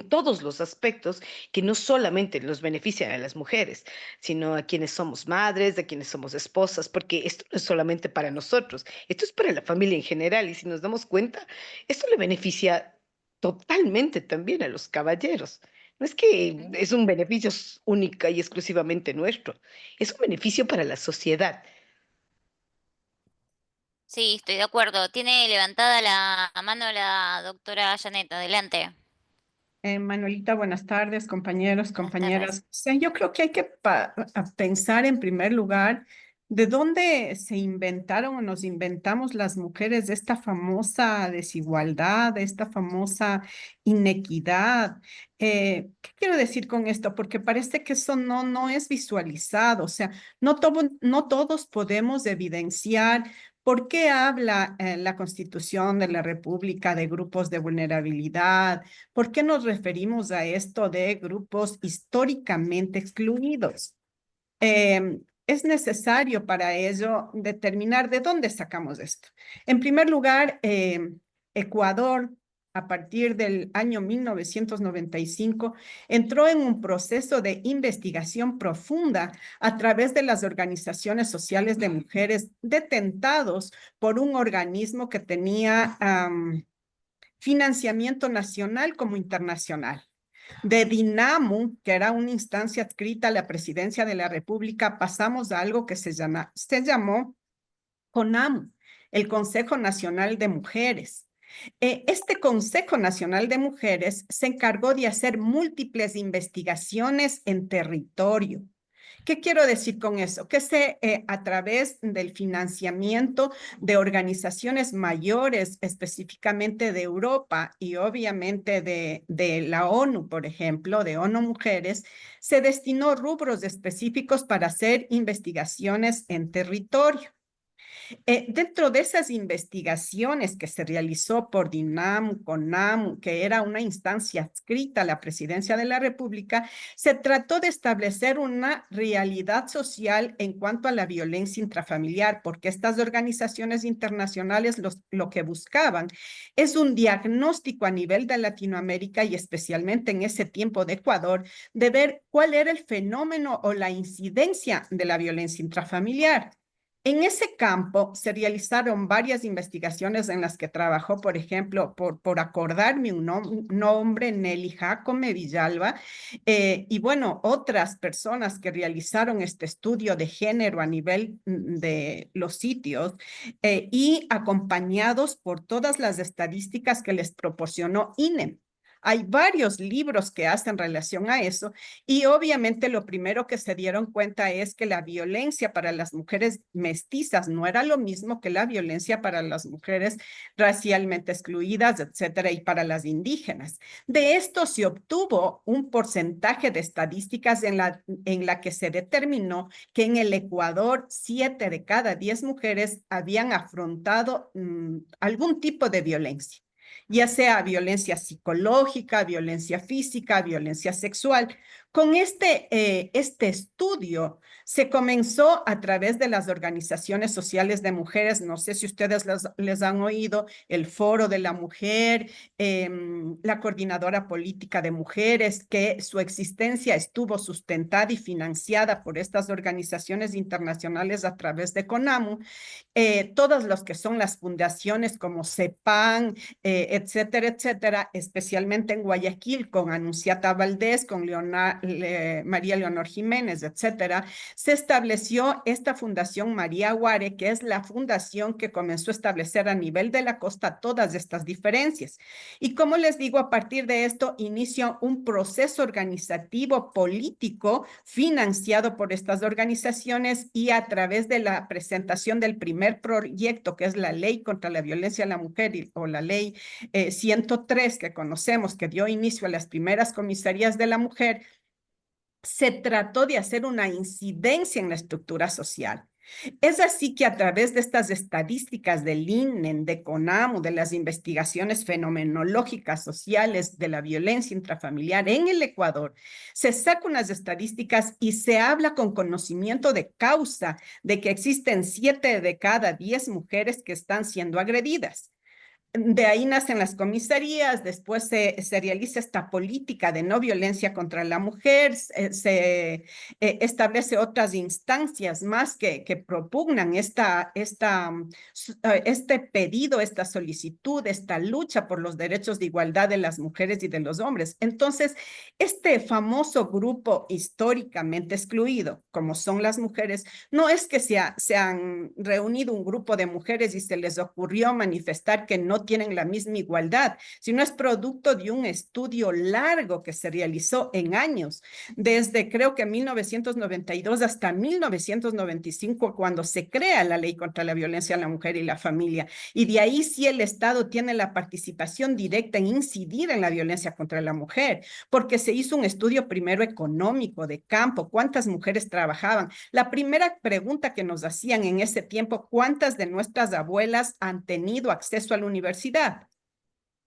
todos los aspectos que no solamente nos benefician a las mujeres, sino a quienes somos madres, a quienes somos esposas, porque esto no es solamente para nosotros, esto es para la familia en general y si nos damos cuenta, esto le beneficia totalmente también a los caballeros. No es que es un beneficio única y exclusivamente nuestro, es un beneficio para la sociedad. Sí, estoy de acuerdo. Tiene levantada la mano la doctora Janet. Adelante. Manuelita, buenas tardes, compañeros, Buenas tardes. compañeras. O sea, yo creo que hay que pensar en primer lugar de dónde se inventaron o nos inventamos las mujeres de esta famosa desigualdad, de esta famosa inequidad. ¿Qué quiero decir con esto? Porque parece que eso no es visualizado. O sea, no todos podemos evidenciar. ¿Por qué habla la Constitución de la República de grupos de vulnerabilidad? ¿Por qué nos referimos a esto de grupos históricamente excluidos? Es necesario para ello determinar de dónde sacamos esto. En primer lugar, Ecuador, a partir del año 1995, entró en un proceso de investigación profunda a través de las organizaciones sociales de mujeres detentados por un organismo que tenía financiamiento nacional como internacional. De Dinamo, que era una instancia adscrita a la presidencia de la República, pasamos a algo que se llamó CONAMU, el Consejo Nacional de Mujeres. Este Consejo Nacional de Mujeres se encargó de hacer múltiples investigaciones en territorio. ¿Qué quiero decir con eso? Que a través del financiamiento de organizaciones mayores, específicamente de Europa y obviamente de la ONU, por ejemplo, de ONU Mujeres, se destinó rubros específicos para hacer investigaciones en territorio. Dentro de esas investigaciones que se realizó por DINAM, CONAM, que era una instancia adscrita a la Presidencia de la República, se trató de establecer una realidad social en cuanto a la violencia intrafamiliar, porque estas organizaciones internacionales lo que buscaban es un diagnóstico a nivel de Latinoamérica y especialmente en ese tiempo de Ecuador, de ver cuál era el fenómeno o la incidencia de la violencia intrafamiliar. En ese campo se realizaron varias investigaciones en las que trabajó, por ejemplo, por acordarme un nombre, Nelly Jacome Villalba, y bueno, otras personas que realizaron este estudio de género a nivel de los sitios y acompañados por todas las estadísticas que les proporcionó INEM. Hay varios libros que hacen relación a eso y obviamente lo primero que se dieron cuenta es que la violencia para las mujeres mestizas no era lo mismo que la violencia para las mujeres racialmente excluidas, etcétera, y para las indígenas. De esto se obtuvo un porcentaje de estadísticas en la que se determinó que en el Ecuador 7 de cada 10 mujeres habían afrontado algún tipo de violencia, ya sea violencia psicológica, violencia física, violencia sexual. Con este estudio se comenzó a través de las organizaciones sociales de mujeres, no sé si ustedes les han oído, el Foro de la Mujer, la Coordinadora Política de Mujeres, que su existencia estuvo sustentada y financiada por estas organizaciones internacionales a través de CONAMU. Todas los que son las fundaciones como CEPAN, etcétera, etcétera, especialmente en Guayaquil con Anunciata Valdés, con María Leonor Jiménez, etcétera, se estableció esta Fundación María Guare, que es la fundación que comenzó a establecer a nivel de la costa todas estas diferencias. Y como les digo, a partir de esto inició un proceso organizativo político financiado por estas organizaciones y a través de la presentación del primer proyecto, que es la Ley contra la Violencia a la Mujer o la Ley 103 que conocemos, que dio inicio a las primeras comisarías de la mujer, se trató de hacer una incidencia en la estructura social. Es así que a través de estas estadísticas del INEN, de CONAMU, de las investigaciones fenomenológicas sociales de la violencia intrafamiliar en el Ecuador, se sacan unas estadísticas y se habla con conocimiento de causa de que existen 7 de cada 10 mujeres que están siendo agredidas. De ahí nacen las comisarías, después se realiza esta política de no violencia contra la mujer, se establece otras instancias más que propugnan este pedido, esta solicitud, esta lucha por los derechos de igualdad de las mujeres y de los hombres. Entonces, este famoso grupo históricamente excluido, como son las mujeres, no es que se han reunido un grupo de mujeres y se les ocurrió manifestar que no tienen la misma igualdad, sino es producto de un estudio largo que se realizó en años, desde creo que 1992 hasta 1995, cuando se crea la Ley contra la Violencia a la Mujer y la Familia. Y de ahí sí el Estado tiene la participación directa en incidir en la violencia contra la mujer, porque se hizo un estudio primero económico de campo, cuántas mujeres trabajaban. La primera pregunta que nos hacían en ese tiempo, ¿cuántas de nuestras abuelas han tenido acceso a la universidad?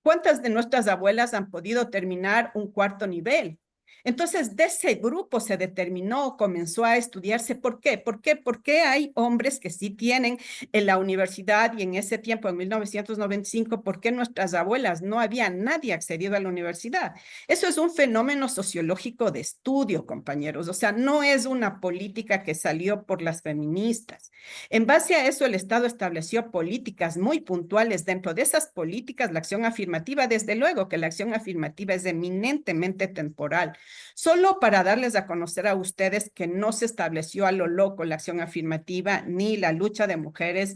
¿Cuántas de nuestras abuelas han podido terminar un cuarto nivel? Entonces, de ese grupo se determinó, comenzó a estudiarse. ¿Por qué? ¿Por qué hay hombres que sí tienen en la universidad y en ese tiempo, en 1995, por qué nuestras abuelas no había nadie accedido a la universidad? Eso es un fenómeno sociológico de estudio, compañeros. O sea, no es una política que salió por las feministas. En base a eso, el Estado estableció políticas muy puntuales. Dentro de esas políticas, la acción afirmativa, desde luego que la acción afirmativa es eminentemente temporal. Solo para darles a conocer a ustedes que no se estableció a lo loco la acción afirmativa ni la lucha de mujeres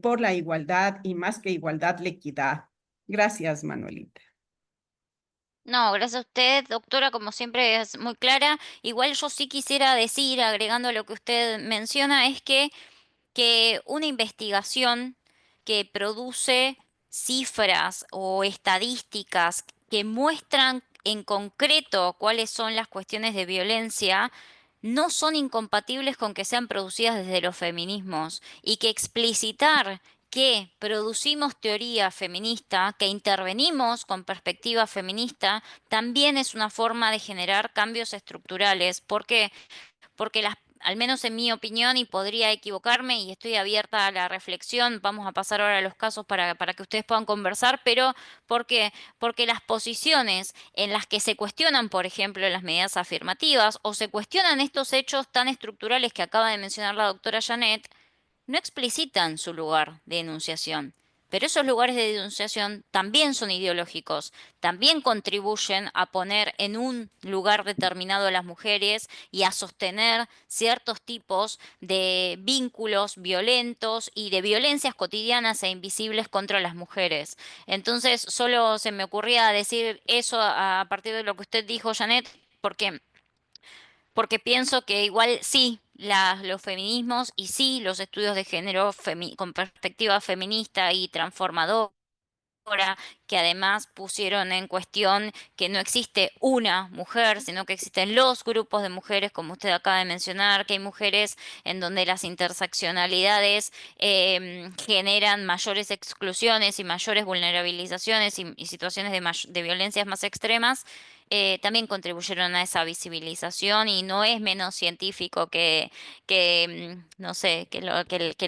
por la igualdad y más que igualdad, la equidad. Gracias, Manuelita. No, gracias a usted, doctora, como siempre es muy clara. Igual yo sí quisiera decir, agregando a lo que usted menciona, es que una investigación que produce cifras o estadísticas que muestran en concreto cuáles son las cuestiones de violencia, no son incompatibles con que sean producidas desde los feminismos y que explicitar que producimos teoría feminista, que intervenimos con perspectiva feminista, también es una forma de generar cambios estructurales. ¿Por qué? Porque al menos en mi opinión, y podría equivocarme, y estoy abierta a la reflexión, vamos a pasar ahora a los casos para que ustedes puedan conversar, pero ¿por qué? Porque las posiciones en las que se cuestionan, por ejemplo, las medidas afirmativas, o se cuestionan estos hechos tan estructurales que acaba de mencionar la doctora Janet, no explicitan su lugar de enunciación. Pero esos lugares de denunciación también son ideológicos, también contribuyen a poner en un lugar determinado a las mujeres y a sostener ciertos tipos de vínculos violentos y de violencias cotidianas e invisibles contra las mujeres. Entonces, solo se me ocurría decir eso a partir de lo que usted dijo, Janet, porque pienso que igual sí, los feminismos y sí los estudios de género con perspectiva feminista y transformadora que además pusieron en cuestión que no existe una mujer, sino que existen los grupos de mujeres, como usted acaba de mencionar, que hay mujeres en donde las interseccionalidades generan mayores exclusiones y mayores vulnerabilizaciones y situaciones de violencias más extremas, también contribuyeron a esa visibilización y no es menos científico no sé, que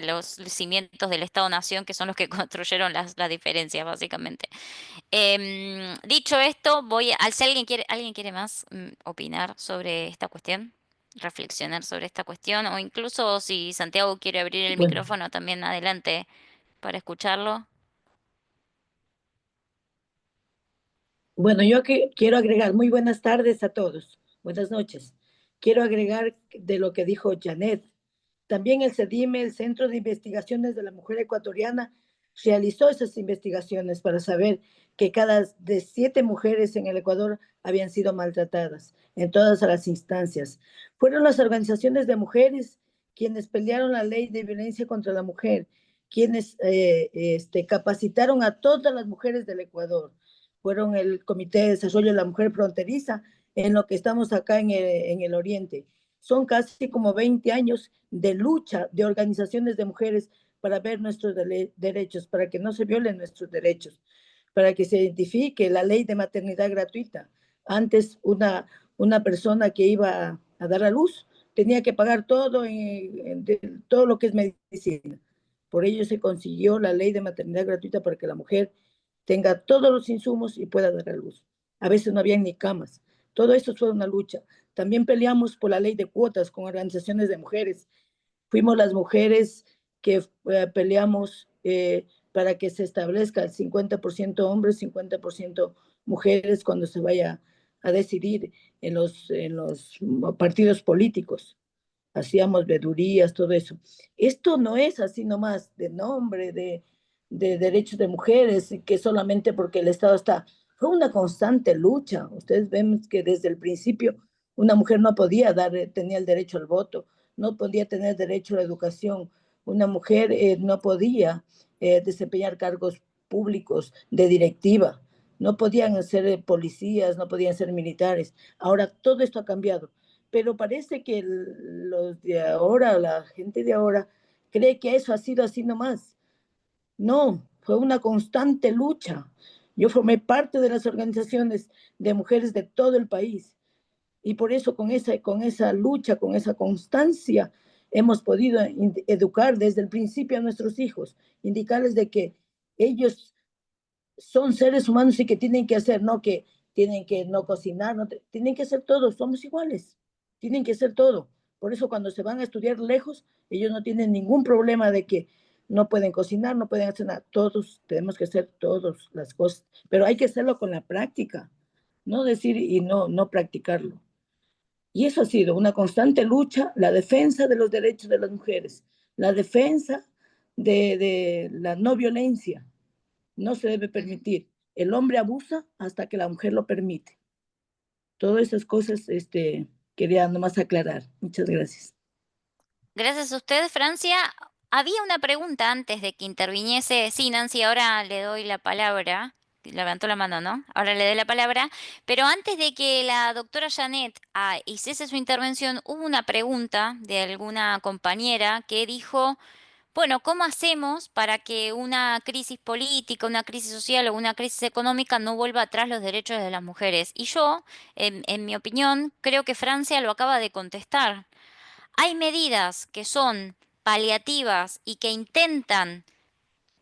los cimientos del Estado-Nación, que son los que construyeron las diferencias, básicamente. Dicho esto, si alguien quiere más opinar sobre esta cuestión, reflexionar sobre esta cuestión, o incluso si Santiago quiere abrir el Bueno, micrófono también adelante para escucharlo. bueno, yo que quiero agregar, muy buenas tardes a todos, buenas noches. Quiero agregar de lo que dijo Janet. También el CEDIME, el Centro de Investigaciones de la Mujer Ecuatoriana, realizó esas investigaciones para saber que cada de 7 mujeres en el Ecuador habían sido maltratadas en todas las instancias. Fueron las organizaciones de mujeres quienes pelearon la ley de violencia contra la mujer, quienes capacitaron a todas las mujeres del Ecuador. Fueron el Comité de Desarrollo de la Mujer Fronteriza, en lo que estamos acá en el Oriente. Son casi como 20 años de lucha de organizaciones de mujeres para ver nuestros derechos, para que no se violen nuestros derechos, para que se identifique la ley de maternidad gratuita. Antes una persona que iba a dar a luz tenía que pagar todo, todo lo que es medicina. Por ello se consiguió la ley de maternidad gratuita para que la mujer tenga todos los insumos y pueda dar a luz. A veces no había ni camas. Todo eso fue una lucha. También peleamos por la ley de cuotas con organizaciones de mujeres. Fuimos las mujeres que peleamos para que se establezca el 50% hombres, 50% mujeres cuando se vaya a decidir en los partidos políticos. Hacíamos vedurías, todo eso. Esto no es así nomás de nombre, de derechos de mujeres, que solamente porque el Estado está. Fue una constante lucha. Ustedes ven que desde el principio una mujer no podía tenía el derecho al voto, no podía tener derecho a la educación, una mujer no podía desempeñar cargos públicos de directiva, no podían ser policías, no podían ser militares. Ahora todo esto ha cambiado, pero parece que los de ahora, la gente de ahora, cree que eso ha sido así nomás. No, fue una constante lucha. Yo formé parte de las organizaciones de mujeres de todo el país y por eso con esa lucha, con esa constancia, hemos podido educar desde el principio a nuestros hijos, indicarles de que ellos son seres humanos y que tienen que hacer, no que tienen que no cocinar, no tienen que ser todos, somos iguales, tienen que ser todo. Por eso cuando se van a estudiar lejos, ellos no tienen ningún problema de que no pueden cocinar, no pueden hacer nada. Todos tenemos que hacer todas las cosas, pero hay que hacerlo con la práctica, no decir y no practicarlo. Y eso ha sido una constante lucha, la defensa de los derechos de las mujeres, la defensa de la no violencia. No se debe permitir. El hombre abusa hasta que la mujer lo permite. Todas esas cosas quería nomás aclarar. Muchas gracias. Gracias a usted, Francia. Había una pregunta antes de que interviniese. Sí, Nancy, ahora le doy la palabra. Levantó la mano, ¿no? Ahora le doy la palabra. Pero antes de que la doctora Janet hiciese su intervención, hubo una pregunta de alguna compañera que dijo, bueno, ¿cómo hacemos para que una crisis política, una crisis social o una crisis económica no vuelva atrás los derechos de las mujeres? Y yo, en mi opinión, creo que Francia lo acaba de contestar. Hay medidas que son paliativas y que intentan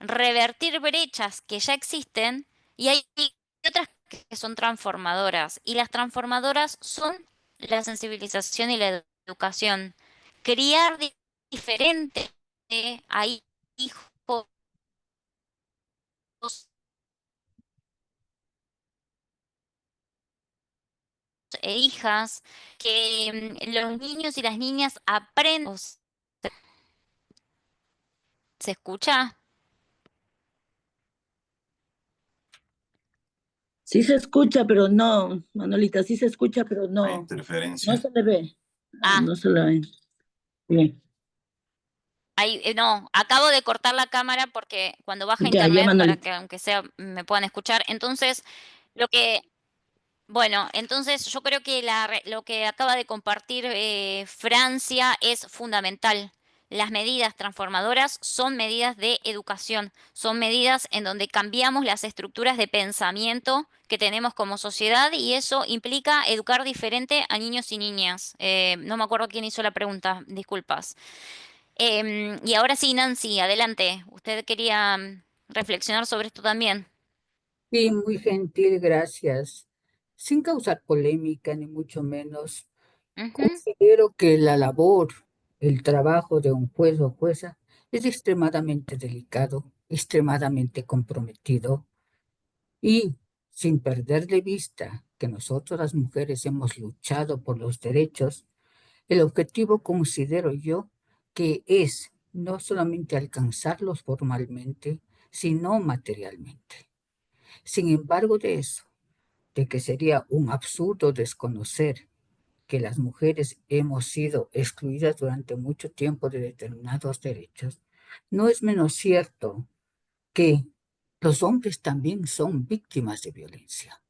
revertir brechas que ya existen y hay otras que son transformadoras. Y las transformadoras son la sensibilización y la educación. Criar diferente a hijos e hijas, que los niños y las niñas aprendan. ¿Se escucha? Sí se escucha, pero no, Manolita, sí se escucha, pero Hay no interferencia. se le ve. Ah, No se le ve. Bien. No, acabo de cortar la cámara porque cuando baja Ya, internet, para Manolita. que aunque sea me puedan escuchar. Entonces, lo que, bueno, entonces yo creo que lo que acaba de compartir Francia es fundamental. Las medidas transformadoras son medidas de educación, son medidas en donde cambiamos las estructuras de pensamiento que tenemos como sociedad y eso implica educar diferente a niños y niñas. No me acuerdo quién hizo la pregunta, disculpas. Y ahora sí, Nancy, adelante. Usted quería reflexionar sobre esto también. Sí, muy gentil, gracias. Sin causar polémica, ni mucho menos, Ujú, considero que la labor, el trabajo de un juez o jueza es extremadamente delicado, extremadamente comprometido y sin perder de vista que nosotros las mujeres hemos luchado por los derechos, el objetivo considero yo que es no solamente alcanzarlos formalmente, sino materialmente. Sin embargo de eso, de que sería un absurdo desconocer que las mujeres hemos sido excluidas durante mucho tiempo de determinados derechos, no es menos cierto que los hombres también son víctimas de violencia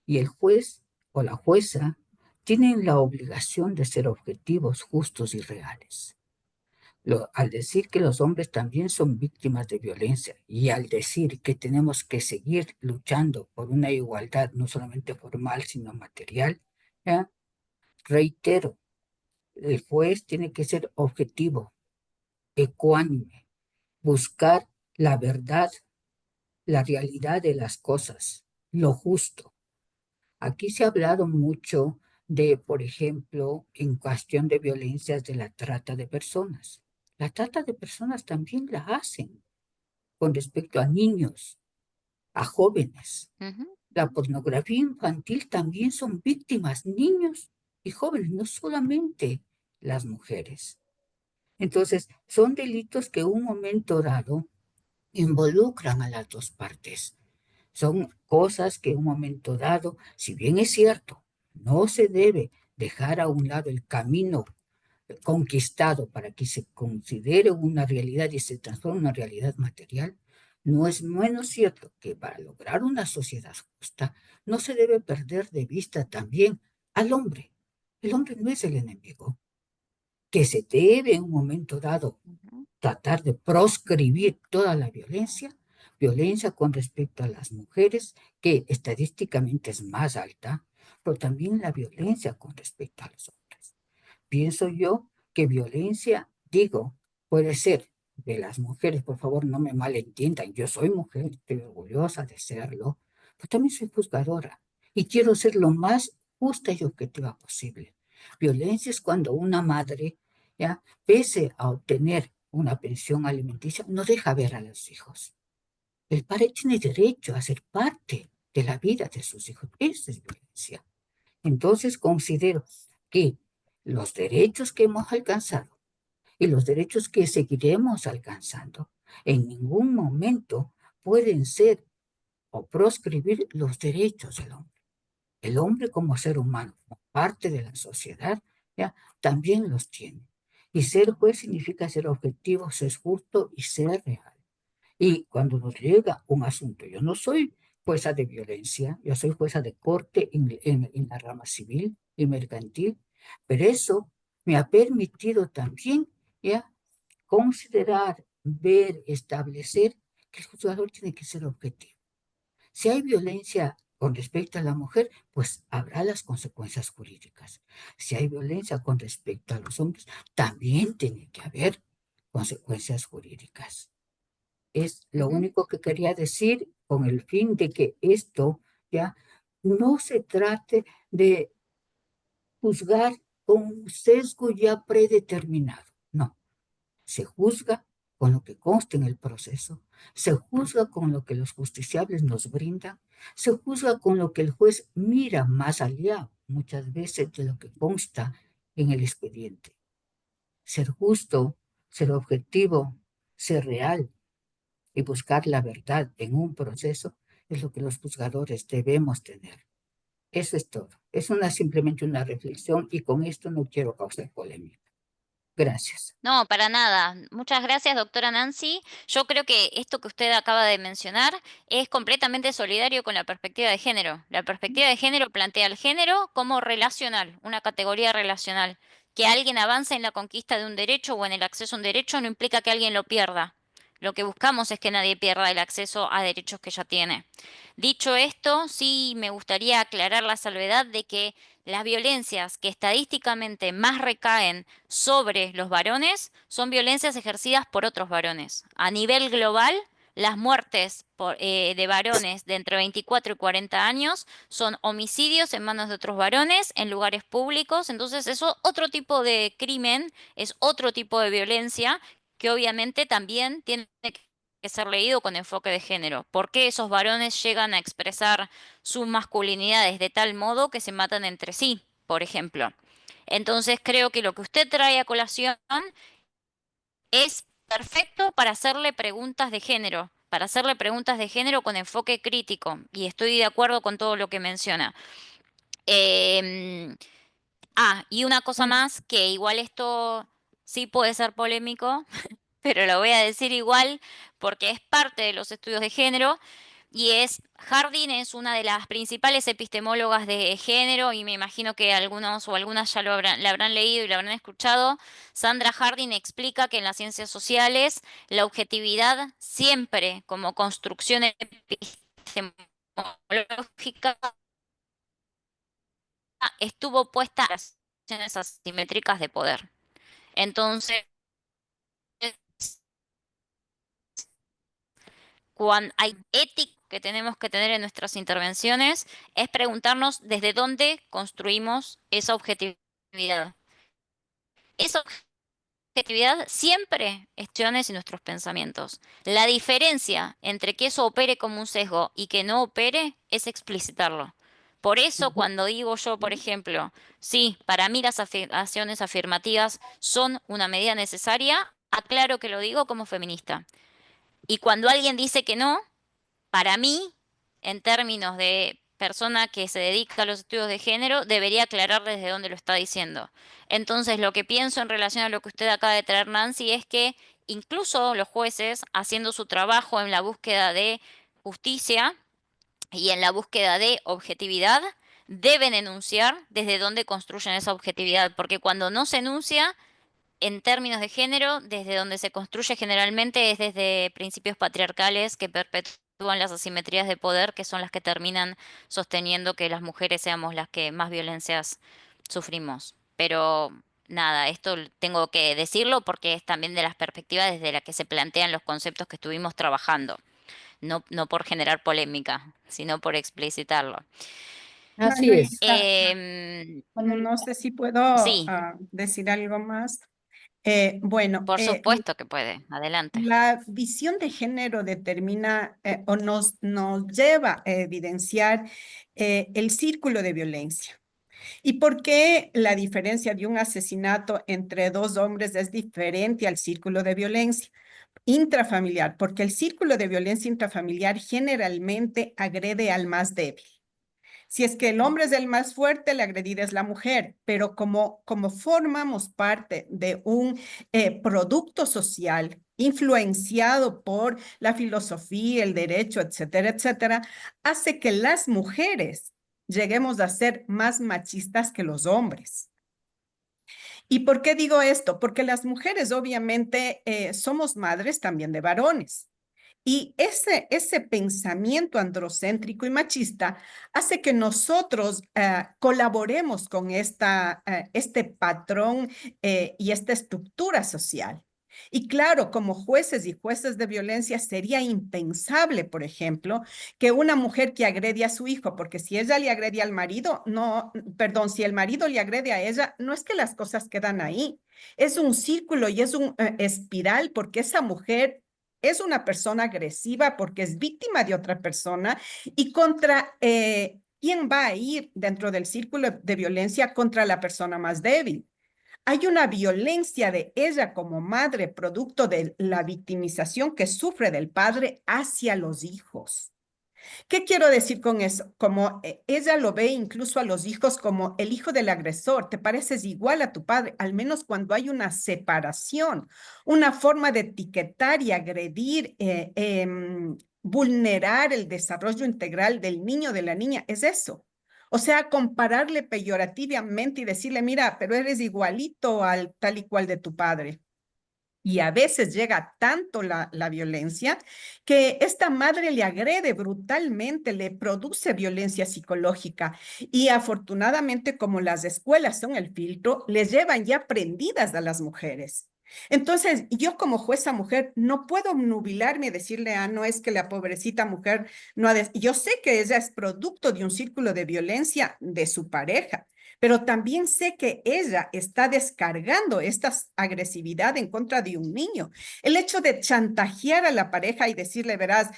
y el juez o la jueza tienen la obligación de ser objetivos, justos y reales. Al decir que los hombres también son víctimas de violencia y al decir que tenemos que seguir luchando por una igualdad no solamente formal, sino material, ¿ya? Reitero, el juez tiene que ser objetivo, ecuánime, buscar la verdad, la realidad de las cosas, lo justo. Aquí se ha hablado mucho de, por ejemplo, en cuestión de violencias, de la trata de personas. La trata de personas también la hacen con respecto a niños, a jóvenes. ujú, La pornografía infantil también son víctimas, niños y jóvenes, no solamente las mujeres. Entonces, son delitos que en un momento dado involucran a las dos partes. Son cosas que en un momento dado, si bien es cierto, no se debe dejar a un lado el camino conquistado para que se considere una realidad y se transforme en una realidad material, no es menos cierto que para lograr una sociedad justa no se debe perder de vista también al hombre. El hombre no es el enemigo, que se debe en un momento dado ujú, tratar de proscribir toda la violencia, violencia con respecto a las mujeres, que estadísticamente es más alta, pero también la violencia con respecto a los hombres. Pienso yo que violencia, digo, puede ser de las mujeres, por favor no me malentiendan, yo soy mujer, estoy orgullosa de serlo, pero también soy juzgadora y quiero ser lo más justa y objetiva posible. Violencia es cuando una madre, ya, pese a obtener una pensión alimenticia, no deja ver a los hijos. El padre tiene derecho a ser parte de la vida de sus hijos. Esa es violencia. Entonces considero que los derechos que hemos alcanzado y los derechos que seguiremos alcanzando en ningún momento pueden ser o proscribir los derechos del hombre. El hombre como ser humano, como parte de la sociedad, ¿ya? También los tiene. Y ser juez significa ser objetivo, ser justo y ser real. Y cuando nos llega un asunto, yo no soy jueza de violencia, yo soy jueza de corte en la rama civil y mercantil, pero eso me ha permitido también ya considerar, ver, establecer que el juzgador tiene que ser objetivo. Si hay violencia con respecto a la mujer, pues habrá las consecuencias jurídicas. Si hay violencia con respecto a los hombres, también tiene que haber consecuencias jurídicas. Es lo ujú, único que quería decir con el fin de que esto ya no se trate de juzgar con un sesgo ya predeterminado. No, se juzga con lo que consta en el proceso, se juzga con lo que los justiciables nos brindan, se juzga con lo que el juez mira más allá, muchas veces, de lo que consta en el expediente. Ser justo, ser objetivo, ser real y buscar la verdad en un proceso es lo que los juzgadores debemos tener. Eso es todo. Es simplemente una reflexión y con esto no quiero causar polémica. Gracias. No, para nada. Muchas gracias, doctora Nancy. Yo creo que esto que usted acaba de mencionar es completamente solidario con la perspectiva de género. La perspectiva de género plantea el género como relacional, una categoría relacional. Que alguien avance en la conquista de un derecho o en el acceso a un derecho no implica que alguien lo pierda. Lo que buscamos es que nadie pierda el acceso a derechos que ya tiene. Dicho esto, sí me gustaría aclarar la salvedad de que las violencias que estadísticamente más recaen sobre los varones son violencias ejercidas por otros varones. A nivel global, las muertes de varones de entre 24 y 40 años son homicidios en manos de otros varones en lugares públicos. Entonces, eso otro tipo de crimen, es otro tipo de violencia que obviamente también tiene que ser leído con enfoque de género. ¿Por qué esos varones llegan a expresar sus masculinidades de tal modo que se matan entre sí, por ejemplo? Entonces creo que lo que usted trae a colación es perfecto para hacerle preguntas de género, para hacerle preguntas de género con enfoque crítico, y estoy de acuerdo con todo lo que menciona. Em, y una cosa más, que igual esto sí puede ser polémico, pero lo voy a decir igual porque es parte de los estudios de género. Y Harding es una de las principales epistemólogas de género y me imagino que algunos o algunas ya la habrán leído y la habrán escuchado. Sandra Harding explica que en las ciencias sociales la objetividad siempre como construcción epistemológica estuvo puesta a las relaciones asimétricas de poder. Entonces, cuando hay ética que tenemos que tener en nuestras intervenciones, es preguntarnos desde dónde construimos esa objetividad. Esa objetividad siempre acciones y nuestros pensamientos. La diferencia entre que eso opere como un sesgo y que no opere es explicitarlo. Por eso cuando digo yo, por ejemplo, sí, para mí las acciones afirmativas son una medida necesaria, aclaro que lo digo como feminista. Y cuando alguien dice que no, para mí, en términos de persona que se dedica a los estudios de género, debería aclarar desde dónde lo está diciendo. Entonces, lo que pienso en relación a lo que usted acaba de traer, Nancy, es que incluso los jueces, haciendo su trabajo en la búsqueda de justicia y en la búsqueda de objetividad, deben enunciar desde dónde construyen esa objetividad, porque cuando no se enuncia, en términos de género, desde donde se construye generalmente es desde principios patriarcales que perpetúan las asimetrías de poder, que son las que terminan sosteniendo que las mujeres seamos las que más violencias sufrimos. Pero nada, esto tengo que decirlo porque es también de las perspectivas desde las que se plantean los conceptos que estuvimos trabajando. No por generar polémica, sino por explicitarlo. No, Así es. Luisa, bueno, no sé si puedo Sí, decir algo más. Bueno, por supuesto que puede. Adelante. la visión de género determina o nos lleva a evidenciar el círculo de violencia. ¿Y por qué la diferencia de un asesinato entre dos hombres es diferente al círculo de violencia intrafamiliar? Porque el círculo de violencia intrafamiliar generalmente agrede al más débil. Si es que el hombre es el más fuerte, la agredida es la mujer, pero como formamos parte de un producto social influenciado por la filosofía, el derecho, etcétera, etcétera, hace que las mujeres lleguemos a ser más machistas que los hombres. ¿Y por qué digo esto? Porque las mujeres obviamente somos madres también de varones. Y ese pensamiento androcéntrico y machista hace que nosotros colaboremos con este patrón y esta estructura social. Y claro, como jueces y jueces de violencia sería impensable, por ejemplo, que una mujer que agrede a su hijo, porque si ella le agrede al marido, no, perdón, si el marido le agrede a ella, no es que las cosas quedan ahí. Es un círculo y es un espiral porque esa mujer es una persona agresiva porque es víctima de otra persona y contra quién va a ir dentro del círculo de violencia contra la persona más débil. Hay una violencia de ella como madre, producto de la victimización que sufre del padre hacia los hijos. ¿Qué quiero decir con eso? Como ella lo ve incluso a los hijos como el hijo del agresor, te pareces igual a tu padre, al menos cuando hay una separación, una forma de etiquetar y agredir, vulnerar el desarrollo integral del niño, de la niña, es eso. O sea, compararle peyorativamente y decirle, mira, pero eres igualito al tal y cual de tu padre. Y a veces llega tanto la violencia que esta madre le agrede brutalmente, le produce violencia psicológica. Y afortunadamente, como las escuelas son el filtro, les llevan ya prendidas a las mujeres. Entonces, yo como jueza mujer no puedo obnubilarme y decirle, ah, no es que la pobrecita mujer no ha de... Yo sé que ella es producto de un círculo de violencia de su pareja, pero también sé que ella está descargando esta agresividad en contra de un niño. El hecho de chantajear a la pareja y decirle, verás,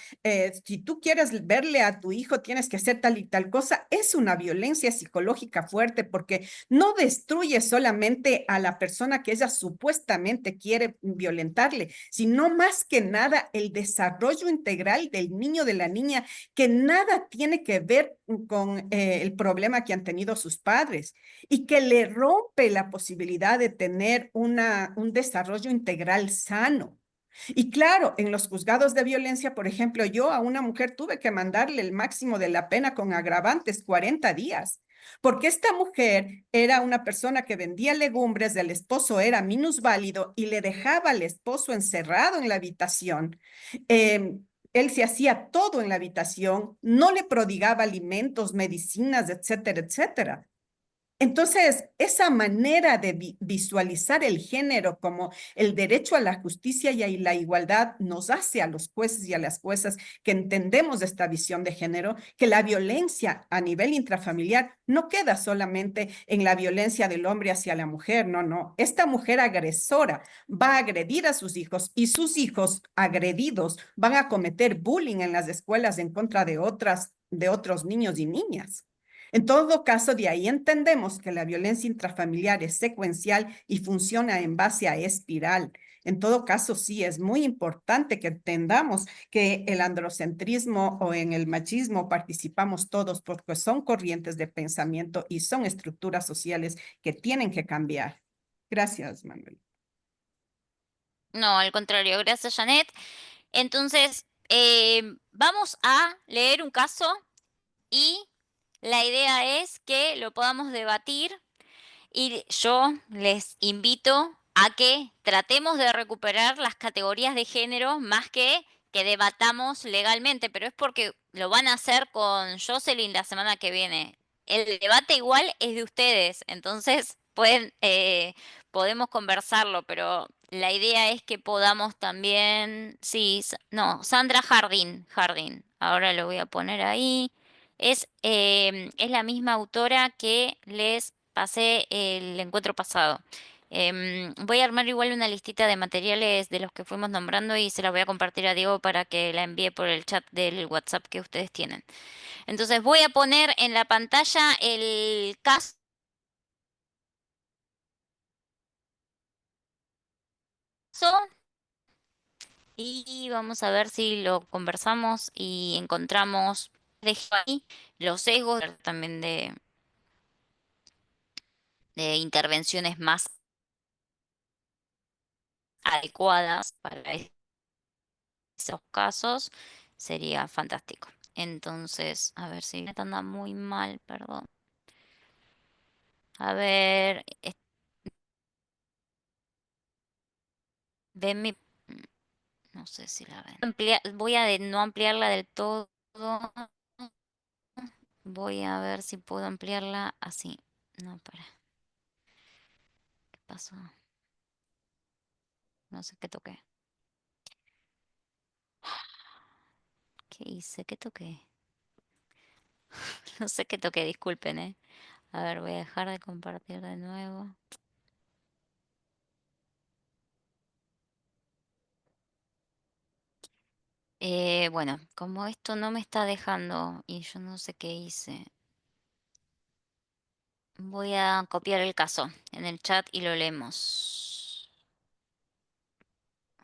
si tú quieres verle a tu hijo, tienes que hacer tal y tal cosa, es una violencia psicológica fuerte porque no destruye solamente a la persona que ella supuestamente quiere violentarle, sino más que nada el desarrollo integral del niño, de la niña, que nada tiene que ver con el problema que han tenido sus padres y que le rompe la posibilidad de tener un desarrollo integral sano. Y claro, en los juzgados de violencia, por ejemplo, yo a una mujer tuve que mandarle el máximo de la pena con agravantes, 40 días, porque esta mujer era una persona que vendía legumbres, el esposo era minusválido y le dejaba al esposo encerrado en la habitación. Eh, Él se hacía todo en la habitación, no le prodigaba alimentos, medicinas, etcétera, etcétera. Entonces, esa manera de visualizar el género como el derecho a la justicia y a la igualdad nos hace a los jueces y a las juezas que entendemos esta visión de género, que la violencia a nivel intrafamiliar no queda solamente en la violencia del hombre hacia la mujer, no, no. Esta mujer agresora va a agredir a sus hijos y sus hijos agredidos van a cometer bullying en las escuelas en contra de otros niños y niñas. En todo caso, de ahí entendemos que la violencia intrafamiliar es secuencial y funciona en base a espiral. En todo caso, sí, es muy importante que entendamos que el androcentrismo o en el machismo participamos todos porque son corrientes de pensamiento y son estructuras sociales que tienen que cambiar. Gracias, Manuel. No, al contrario, gracias, Janet. Entonces, vamos a leer un caso y la idea es que lo podamos debatir y yo les invito a que tratemos de recuperar las categorías de género más que debatamos legalmente, pero es porque lo van a hacer con Jocelyn la semana que viene. El debate igual es de ustedes, entonces podemos conversarlo, pero la idea es que podamos también, sí, no, Sandra Jardín, ahora lo voy a poner ahí. Es la misma autora que les pasé el encuentro pasado. Voy a armar igual una listita de materiales de los que fuimos nombrando y se la voy a compartir a Diego para que la envíe por el chat del WhatsApp que ustedes tienen. Entonces voy a poner en la pantalla el caso y vamos a ver si lo conversamos y encontramos ahí los sesgos también de intervenciones más adecuadas para esos casos, sería fantástico. Entonces, a ver si me anda muy mal, perdón. A ver, ven mi... No sé si la ven. Voy a no ampliarla del todo. Voy a ver si puedo ampliarla así. No, para. ¿Qué pasó? No sé qué toqué. ¿Qué hice? ¿Qué toqué? No sé qué toqué, disculpen, ¿eh? A ver, voy a dejar de compartir de nuevo. Bueno, como esto no me está dejando y yo no sé qué hice, voy a copiar el caso en el chat y lo leemos.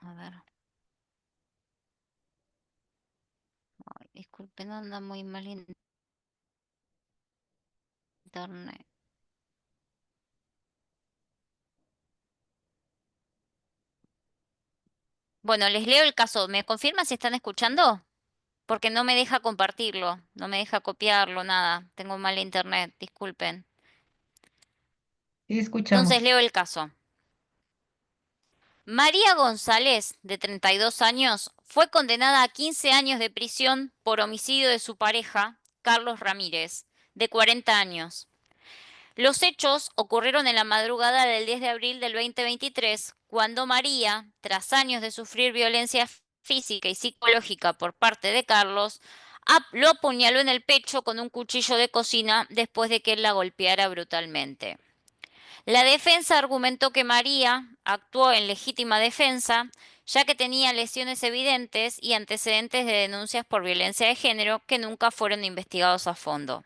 A ver. Ay, Disculpen, anda muy mal internet. Bueno, les leo el caso. ¿Me confirman si están escuchando? Porque no me deja compartirlo, no me deja copiarlo, nada. Tengo mal internet, disculpen. Sí, Entonces escuchamos. leo el caso. María González, de 32 años, fue condenada a 15 años de prisión por homicidio de su pareja, Carlos Ramírez, de 40 años. Los hechos ocurrieron en la madrugada del 10 de abril del 2023, cuando María, tras años de sufrir violencia física y psicológica por parte de Carlos, lo apuñaló en el pecho con un cuchillo de cocina después de que él la golpeara brutalmente. La defensa argumentó que María actuó en legítima defensa, ya que tenía lesiones evidentes y antecedentes de denuncias por violencia de género que nunca fueron investigados a fondo.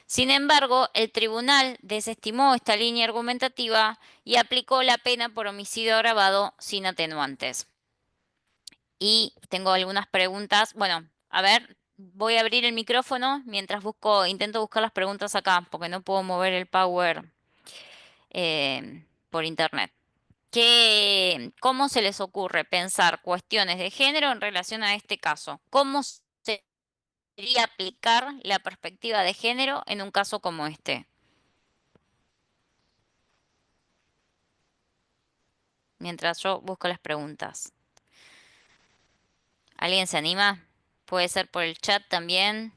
Sin embargo, el tribunal desestimó esta línea argumentativa y aplicó la pena por homicidio agravado sin atenuantes. Y tengo algunas preguntas. Bueno, a ver, voy a abrir el micrófono mientras intento buscar las preguntas acá, porque no puedo mover el power por internet. ¿Cómo se les ocurre pensar cuestiones de género en relación a este caso? ¿Cómo sería aplicar la perspectiva de género en un caso como este? Mientras yo busco las preguntas. ¿Alguien se anima? Puede ser por el chat también.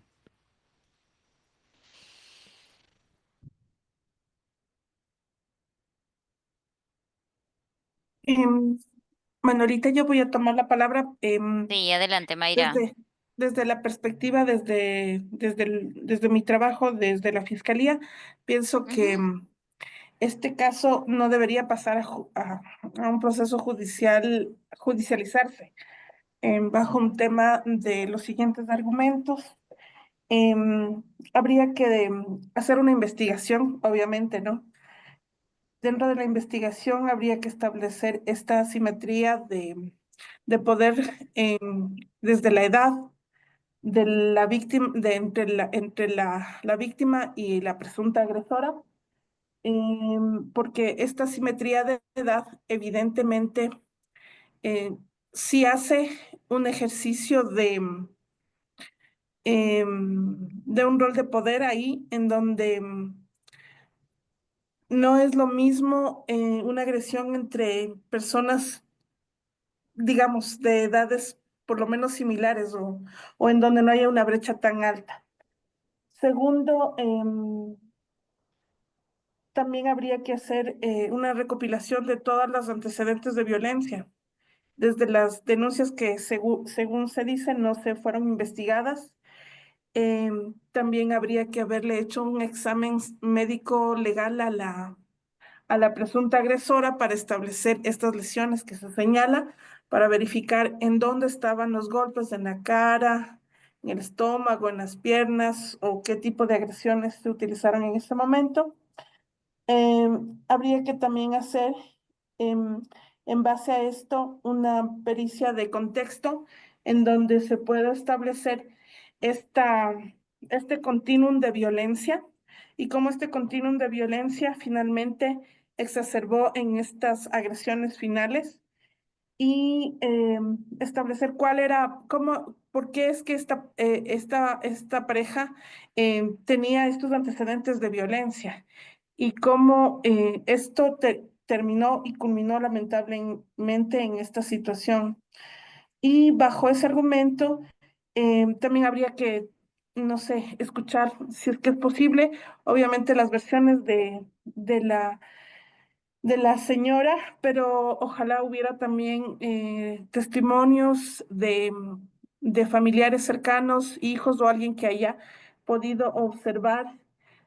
Em, bueno, ahorita yo voy a tomar la palabra Sí, adelante, Mayra. desde la perspectiva, desde mi trabajo, desde la fiscalía. Pienso que Ujú. este caso no debería pasar a un proceso judicializarse, bajo un tema de los siguientes argumentos. Habría que hacer una investigación, obviamente, ¿no? Dentro de la investigación habría que establecer esta asimetría de poder, desde la edad de la víctima, entre la víctima y la presunta agresora, porque esta asimetría de edad evidentemente sí hace un ejercicio de un rol de poder ahí, en donde no es lo mismo una agresión entre personas, digamos, de edades por lo menos similares, o en donde no haya una brecha tan alta. Segundo, también habría que hacer una recopilación de todas las antecedentes de violencia, desde las denuncias que según se dice no se fueron investigadas. También habría que haberle hecho un examen médico legal a la presunta agresora para establecer estas lesiones que se señala, para verificar en dónde estaban los golpes, en la cara, en el estómago, en las piernas, o qué tipo de agresiones se utilizaron en ese momento. Habría que también hacer, em, en base a esto, una pericia de contexto en donde se pueda establecer esta, este continuum de violencia, y cómo este continuum de violencia finalmente exacerbó en estas agresiones finales, y establecer cuál era, por qué es que esta pareja tenía estos antecedentes de violencia, y cómo esto terminó y culminó lamentablemente en esta situación. Y bajo ese argumento, también habría que, no sé, escuchar, si es que es posible, obviamente las versiones de la señora, pero ojalá hubiera también testimonios de familiares cercanos, hijos o alguien que haya podido observar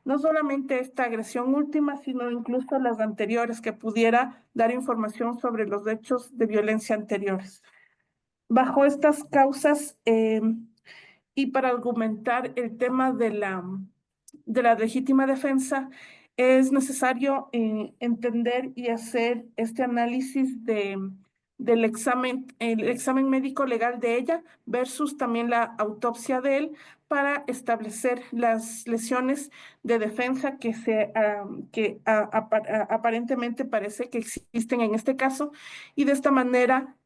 no solamente esta agresión última, sino incluso las anteriores, que pudiera dar información sobre los hechos de violencia anteriores. Bajo estas causas, y para argumentar el tema de la legítima defensa, es necesario entender y hacer este análisis del examen, el examen médico legal de ella versus también la autopsia de él para establecer las lesiones de defensa que aparentemente parece que existen en este caso y de esta manera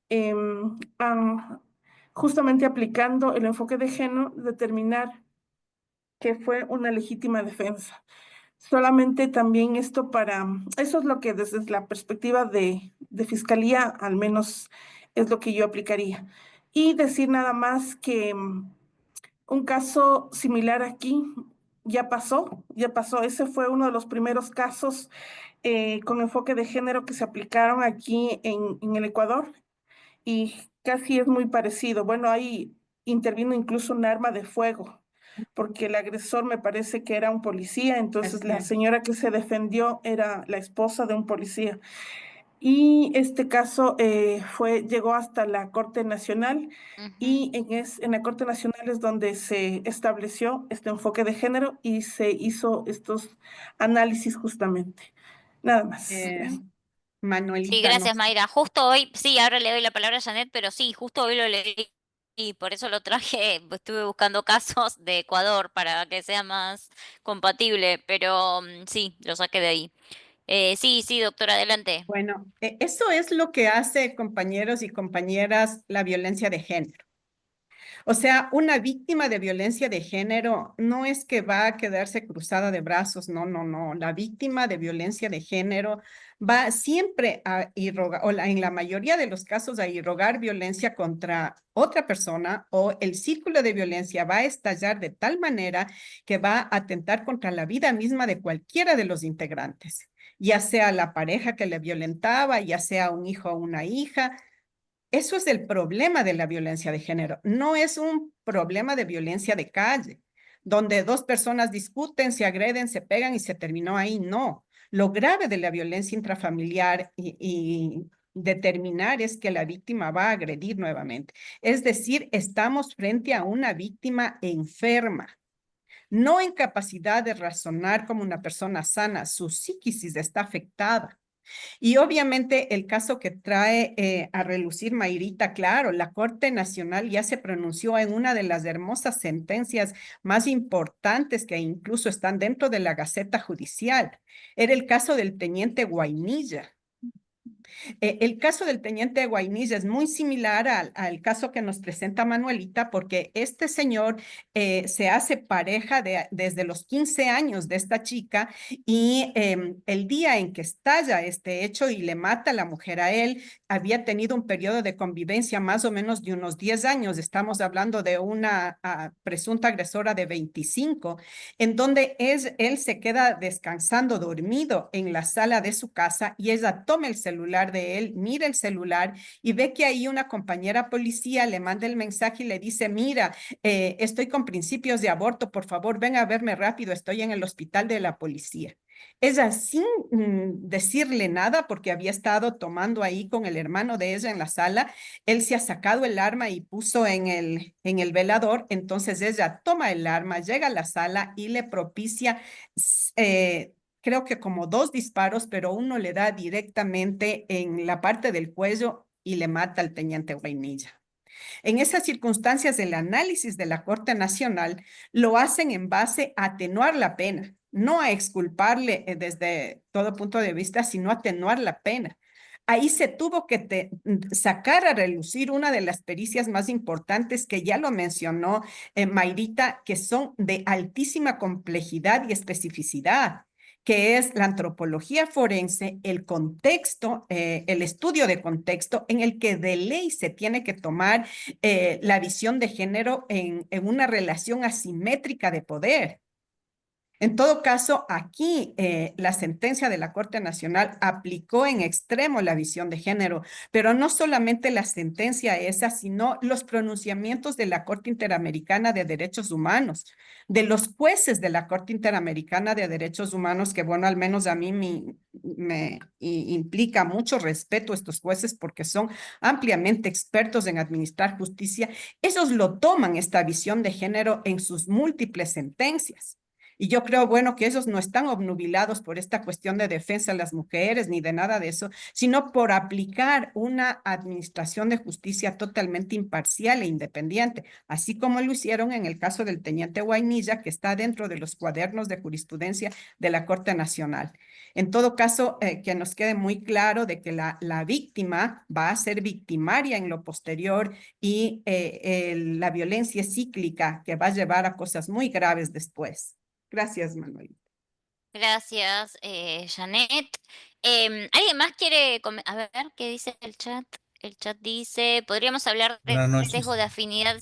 justamente aplicando el enfoque de género determinar que fue una legítima defensa. Solamente también esto eso es lo que desde la perspectiva de fiscalía, al menos es lo que yo aplicaría. Y decir nada más que un caso similar aquí ya pasó. Ese fue uno de los primeros casos con enfoque de género que se aplicaron aquí en el Ecuador y casi es muy parecido. Bueno, ahí intervino incluso un arma de fuego, porque el agresor me parece que era un policía, entonces Así la es. señora que se defendió era la esposa de un policía. Y este caso llegó hasta la Corte Nacional Ujú. y en la Corte Nacional es donde se estableció este enfoque de género y se hizo estos análisis justamente. Nada más. Sí, Manuelita, no gracias, sé. Mayra. Justo hoy, sí, ahora le doy la palabra a Janet, pero sí, justo hoy lo leí y por eso lo traje. Estuve buscando casos de Ecuador para que sea más compatible, pero sí, lo saqué de ahí. Sí, sí, doctora, adelante. Bueno, eso es lo que hace, compañeros y compañeras, la violencia de género. O sea, una víctima de violencia de género no es que va a quedarse cruzada de brazos, no, no, no. La víctima de violencia de género va siempre a irrogar, en la mayoría de los casos, a irrogar violencia contra otra persona o el círculo de violencia va a estallar de tal manera que va a atentar contra la vida misma de cualquiera de los integrantes, ya sea la pareja que le violentaba, ya sea un hijo o una hija. Eso es el problema de la violencia de género. No es un problema de violencia de calle, donde dos personas discuten, se agreden, se pegan y se terminó ahí. No. Lo grave de la violencia intrafamiliar y determinar es que la víctima va a agredir nuevamente. Es decir, estamos frente a una víctima enferma, no en capacidad de razonar como una persona sana. Su psiquis está afectada. Y obviamente el caso que trae a relucir Mayrita, claro, la Corte Nacional ya se pronunció en una de las hermosas sentencias más importantes que incluso están dentro de la Gaceta Judicial. Era el caso del teniente Guainilla. El caso del teniente Guainilla es muy similar al caso que nos presenta Manuelita, porque este señor se hace pareja desde los 15 años de esta chica y el día en que estalla este hecho y le mata a la mujer a él, había tenido un periodo de convivencia más o menos de unos 10 años. Estamos hablando de una presunta agresora de 25, en donde él se queda descansando, dormido en la sala de su casa y ella toma el celular de él, mira el celular y ve que ahí una compañera policía le manda el mensaje y le dice, mira, estoy con principios de aborto, por favor, ven a verme rápido, estoy en el hospital de la policía. Ella sin decirle nada, porque había estado tomando ahí con el hermano de ella en la sala, él se ha sacado el arma y puso en el velador, entonces ella toma el arma, llega a la sala y le propicia creo que como 2 disparos, pero uno le da directamente en la parte del cuello y le mata al teniente Guainilla. En esas circunstancias, el análisis de la Corte Nacional lo hacen en base a atenuar la pena, no a exculparle desde todo punto de vista, sino a atenuar la pena. Ahí se tuvo que sacar a relucir una de las pericias más importantes que ya lo mencionó Mayrita, que son de altísima complejidad y especificidad, que es la antropología forense, el contexto, el estudio de contexto en el que de ley se tiene que tomar la visión de género en una relación asimétrica de poder. En todo caso, aquí la sentencia de la Corte Nacional aplicó en extremo la visión de género, pero no solamente la sentencia esa, sino los pronunciamientos de la Corte Interamericana de Derechos Humanos, de los jueces de la Corte Interamericana de Derechos Humanos, que bueno, al menos a mí me implica mucho respeto estos jueces porque son ampliamente expertos en administrar justicia. Ellos lo toman esta visión de género en sus múltiples sentencias. Y yo creo, bueno, que ellos no están obnubilados por esta cuestión de defensa de las mujeres ni de nada de eso, sino por aplicar una administración de justicia totalmente imparcial e independiente, así como lo hicieron en el caso del teniente Guainilla, que está dentro de los cuadernos de jurisprudencia de la Corte Nacional. En todo caso, que nos quede muy claro de que la víctima va a ser victimaria en lo posterior y la violencia es cíclica que va a llevar a cosas muy graves después. Gracias, Manuel. Gracias, Janet. ¿Alguien más quiere a ver qué dice el chat? El chat dice, podríamos hablar de Buenas noches. sesgo de afinidad.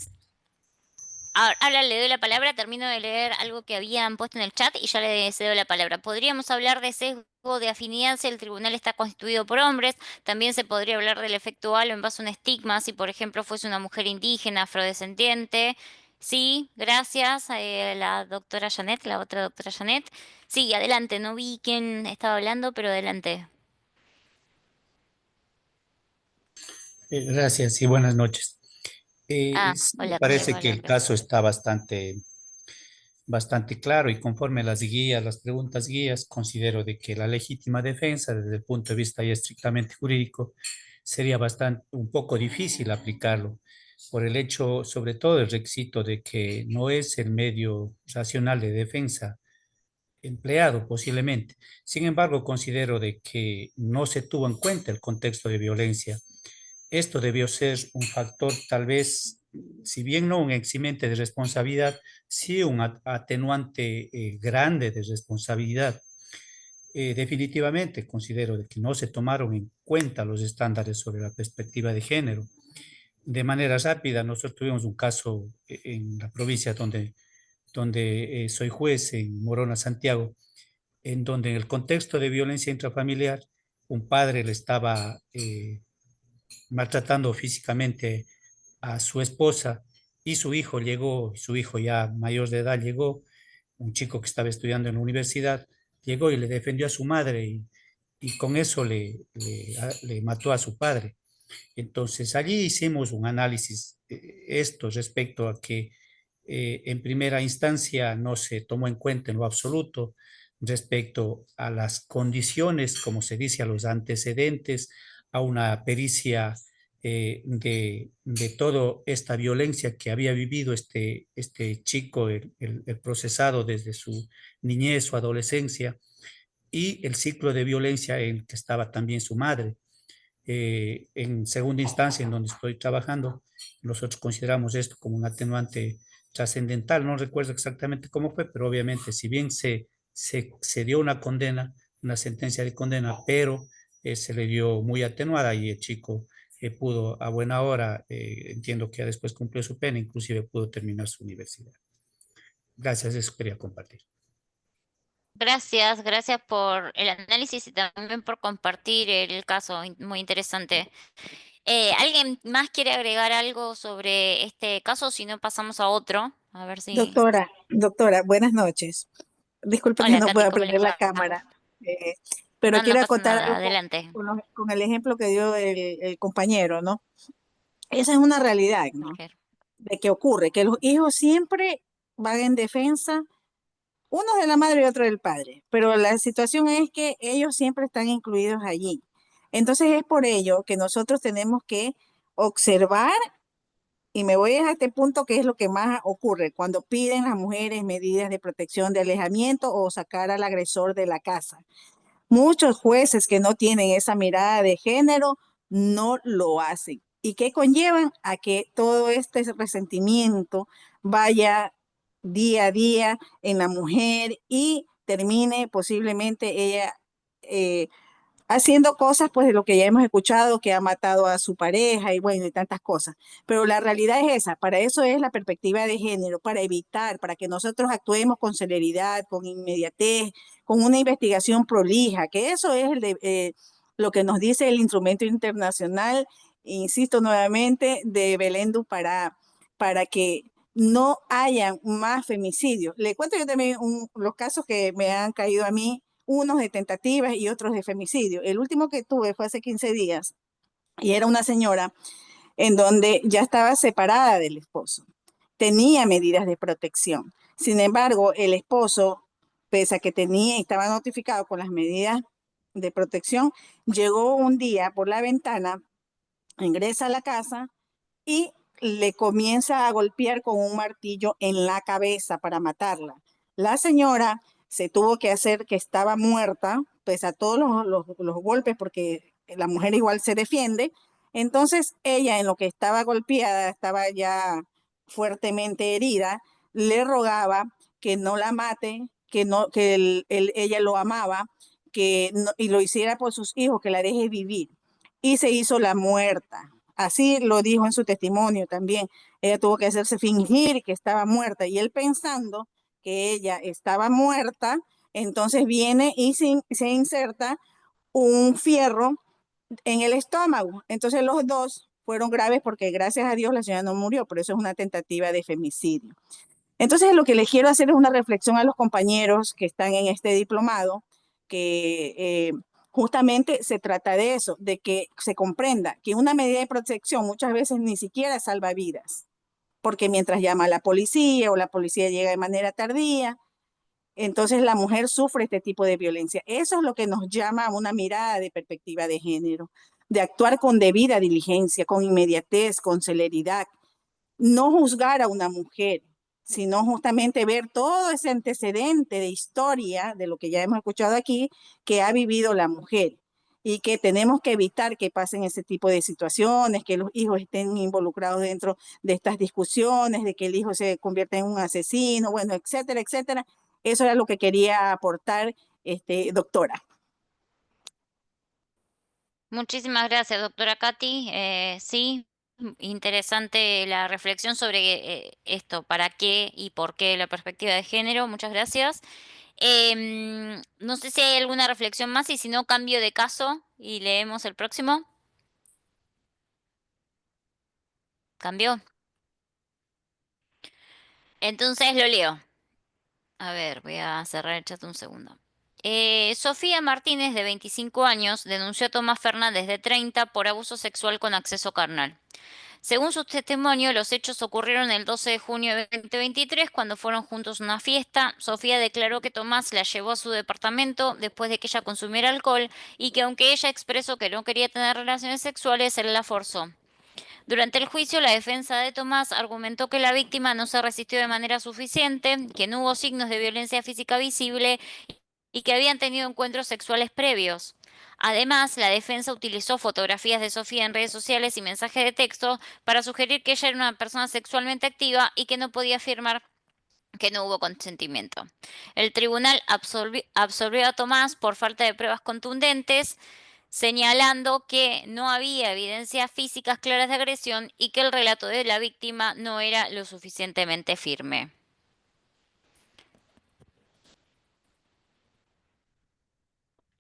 Ahora le doy la palabra, termino de leer algo que habían puesto en el chat y ya le cedo la palabra. Podríamos hablar de sesgo de afinidad si el tribunal está constituido por hombres. También se podría hablar del efecto halo en base a un estigma si, por ejemplo, fuese una mujer indígena, afrodescendiente. Sí, gracias, la doctora Janet, la otra doctora Janet. Sí, adelante, no vi quién estaba hablando, pero adelante. Gracias y buenas noches. Sí, me Hola, parece que hola, el caso está bastante claro y conforme a las guías, las preguntas guías, considero de que la legítima defensa desde el punto de vista ya estrictamente jurídico sería un poco difícil aplicarlo por el hecho, sobre todo el requisito de que no es el medio racional de defensa empleado posiblemente. Sin embargo, considero de que no se tuvo en cuenta el contexto de violencia. Esto debió ser un factor, tal vez, si bien no un eximente de responsabilidad, sí un atenuante grande de responsabilidad. Definitivamente considero de que no se tomaron en cuenta los estándares sobre la perspectiva de género. De manera rápida, nosotros tuvimos un caso en la provincia donde soy juez, en Morona, Santiago, en donde en el contexto de violencia intrafamiliar, un padre le estaba maltratando físicamente a su esposa y su hijo llegó, su hijo ya mayor de edad llegó, un chico que estaba estudiando en la universidad, llegó y le defendió a su madre y con eso le mató a su padre. Entonces allí hicimos un análisis esto respecto a que en primera instancia no se tomó en cuenta en lo absoluto respecto a las condiciones, como se dice, a los antecedentes, a una pericia de toda esta violencia que había vivido este chico, el procesado desde su niñez, su adolescencia, y el ciclo de violencia en que estaba también su madre. En segunda instancia, en donde estoy trabajando, nosotros consideramos esto como un atenuante trascendental. No recuerdo exactamente cómo fue, pero obviamente, si bien se dio una condena, una sentencia de condena, pero se le dio muy atenuada y el chico pudo a buena hora, entiendo que ya después cumplió su pena, inclusive pudo terminar su universidad. Gracias, eso quería compartir. Gracias por el análisis y también por compartir el caso, muy interesante. ¿Alguien más quiere agregar algo sobre este caso? Si no, pasamos a otro. A ver si... Doctora, buenas noches. Disculpe que Hola, no Tati, pueda ¿cómo le prender la va? cámara, pero No quiero pasa acotar nada, algo adelante. con el ejemplo que dio el compañero, ¿no? Esa es una realidad, ¿no? De que ocurre, que los hijos siempre van en defensa, uno de la madre y otro del padre, pero la situación es que ellos siempre están incluidos allí. Entonces es por ello que nosotros tenemos que observar, y me voy a este punto que es lo que más ocurre cuando piden las mujeres medidas de protección de alejamiento o sacar al agresor de la casa. Muchos jueces que no tienen esa mirada de género no lo hacen. ¿Y qué conllevan? A que todo este resentimiento vaya día a día en la mujer y termine posiblemente ella haciendo cosas, pues de lo que ya hemos escuchado, que ha matado a su pareja y bueno, y tantas cosas. Pero la realidad es esa, para eso es la perspectiva de género, para evitar, para que nosotros actuemos con celeridad, con inmediatez, con una investigación prolija, que eso es lo que nos dice el instrumento internacional, insisto nuevamente, de Belén du Pará, para que no hayan más femicidios. Le cuento yo también los casos que me han caído a mí, unos de tentativas y otros de femicidio. El último que tuve fue hace 15 días y era una señora en donde ya estaba separada del esposo. tenía medidas de protección. Sin embargo, el esposo, pese a que tenía y estaba notificado con las medidas de protección, llegó un día por la ventana, ingresa a la casa y le comienza a golpear con un martillo en la cabeza para matarla. La señora se tuvo que hacer que estaba muerta, pese a todos los golpes, porque la mujer igual se defiende. Entonces ella, en lo que estaba golpeada, estaba ya fuertemente herida, le rogaba que no la mate, que, no, que ella lo amaba, que no, y lo hiciera por sus hijos, que la deje vivir. Y se hizo la muerta. Así lo dijo en su testimonio también. Ella tuvo que hacerse fingir que estaba muerta y él, pensando que ella estaba muerta, entonces viene y se inserta un fierro en el estómago. Entonces los dos fueron graves porque gracias a Dios la señora no murió, pero eso es una tentativa de femicidio. Entonces lo que les quiero hacer es una reflexión a los compañeros que están en este diplomado, que justamente se trata de eso, de que se comprenda que una medida de protección muchas veces ni siquiera salva vidas, porque mientras llama a la policía o la policía llega de manera tardía, entonces la mujer sufre este tipo de violencia. Eso es lo que nos llama a una mirada de perspectiva de género, de actuar con debida diligencia, con inmediatez, con celeridad, no juzgar a una mujer, sino justamente ver todo ese antecedente de historia, de lo que ya hemos escuchado aquí, que ha vivido la mujer y que tenemos que evitar que pasen ese tipo de situaciones, que los hijos estén involucrados dentro de estas discusiones, de que el hijo se convierta en un asesino, bueno, etcétera, etcétera. Eso era lo que quería aportar, doctora. Muchísimas gracias, doctora Katy. Sí, interesante la reflexión sobre esto, para qué y por qué la perspectiva de género. Muchas gracias. No sé si hay alguna reflexión más y si no, cambio de caso y leemos el próximo. ¿Cambió? Entonces lo leo. A ver, voy a cerrar el chat un segundo. Sofía Martínez, de 25 años, denunció a Tomás Fernández, de 30, por abuso sexual con acceso carnal. Según su testimonio, los hechos ocurrieron el 12 de junio de 2023, cuando fueron juntos a una fiesta. Sofía declaró que Tomás la llevó a su departamento después de que ella consumiera alcohol y que, aunque ella expresó que no quería tener relaciones sexuales, él la forzó. Durante el juicio, la defensa de Tomás argumentó que la víctima no se resistió de manera suficiente, que no hubo signos de violencia física visible y que habían tenido encuentros sexuales previos. Además, la defensa utilizó fotografías de Sofía en redes sociales y mensajes de texto para sugerir que ella era una persona sexualmente activa y que no podía afirmar que no hubo consentimiento. El tribunal absolvió a Tomás por falta de pruebas contundentes, señalando que no había evidencias físicas claras de agresión y que el relato de la víctima no era lo suficientemente firme.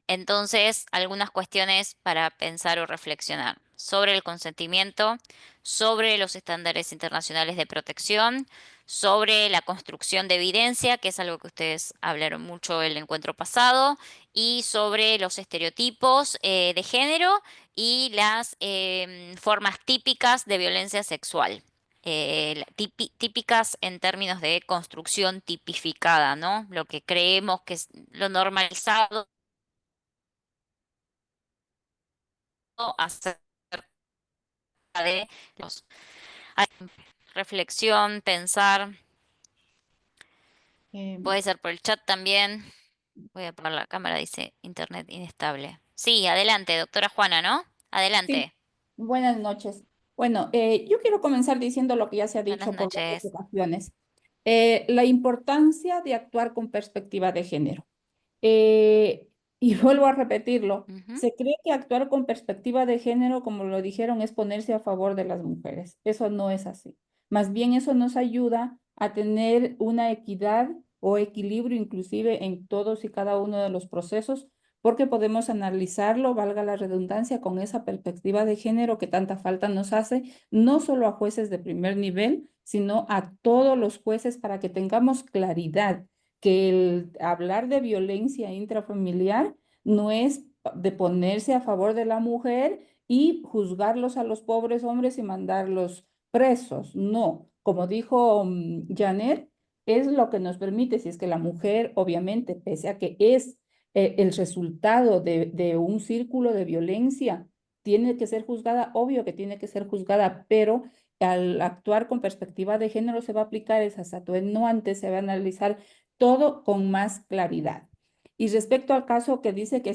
Entonces, algunas cuestiones para pensar o reflexionar sobre el consentimiento, sobre los estándares internacionales de protección, sobre la construcción de evidencia, que es algo que ustedes hablaron mucho el encuentro pasado, y sobre los estereotipos de género y las formas típicas de violencia sexual. Típicas en términos de construcción tipificada, ¿no? Lo que creemos que es lo normalizado acerca de los reflexión, pensar, puede ser por el chat también. Voy a apagar la cámara, dice internet inestable. Sí, adelante, doctora Juana, ¿no? Adelante. Sí, buenas noches. Bueno, yo quiero comenzar diciendo lo que ya se ha Buenas dicho por varias noches. ocasiones. La importancia de actuar con perspectiva de género. Y vuelvo a repetirlo, se cree que actuar con perspectiva de género, como lo dijeron, es ponerse a favor de las mujeres. Eso no es así. Más bien eso nos ayuda a tener una equidad o equilibrio inclusive en todos y cada uno de los procesos, porque podemos analizarlo, valga la redundancia, con esa perspectiva de género que tanta falta nos hace, no solo a jueces de primer nivel, sino a todos los jueces, para que tengamos claridad que el hablar de violencia intrafamiliar no es de ponerse a favor de la mujer y juzgarlos a los pobres hombres y mandarlos presos. No, como dijo Janet, es lo que nos permite, si es que la mujer, obviamente, pese a que es el resultado de un círculo de violencia, tiene que ser juzgada, obvio que tiene que ser juzgada, pero al actuar con perspectiva de género se va a aplicar esas atenuantes, se va a analizar todo con más claridad. Y respecto al caso que dice que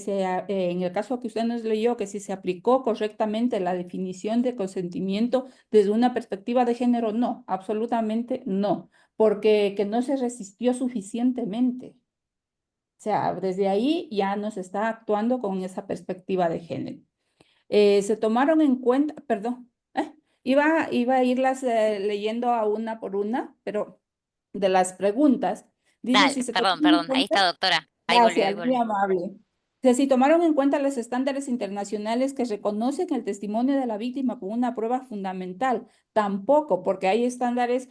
en el caso que usted nos leyó, que si se aplicó correctamente la definición de consentimiento desde una perspectiva de género, no, absolutamente no, porque que no se resistió suficientemente. O sea, desde ahí ya no se está actuando con esa perspectiva de género. Se tomaron en cuenta, perdón, iba a irlas leyendo a una por una, pero de las preguntas, dice si Dale, se perdón, tomaron en perdón, ahí cuenta. está, doctora. Ahí volvió, ahí Gracias, muy volvió. amable. Si tomaron en cuenta los estándares internacionales que reconocen el testimonio de la víctima como una prueba fundamental, tampoco, porque hay estándares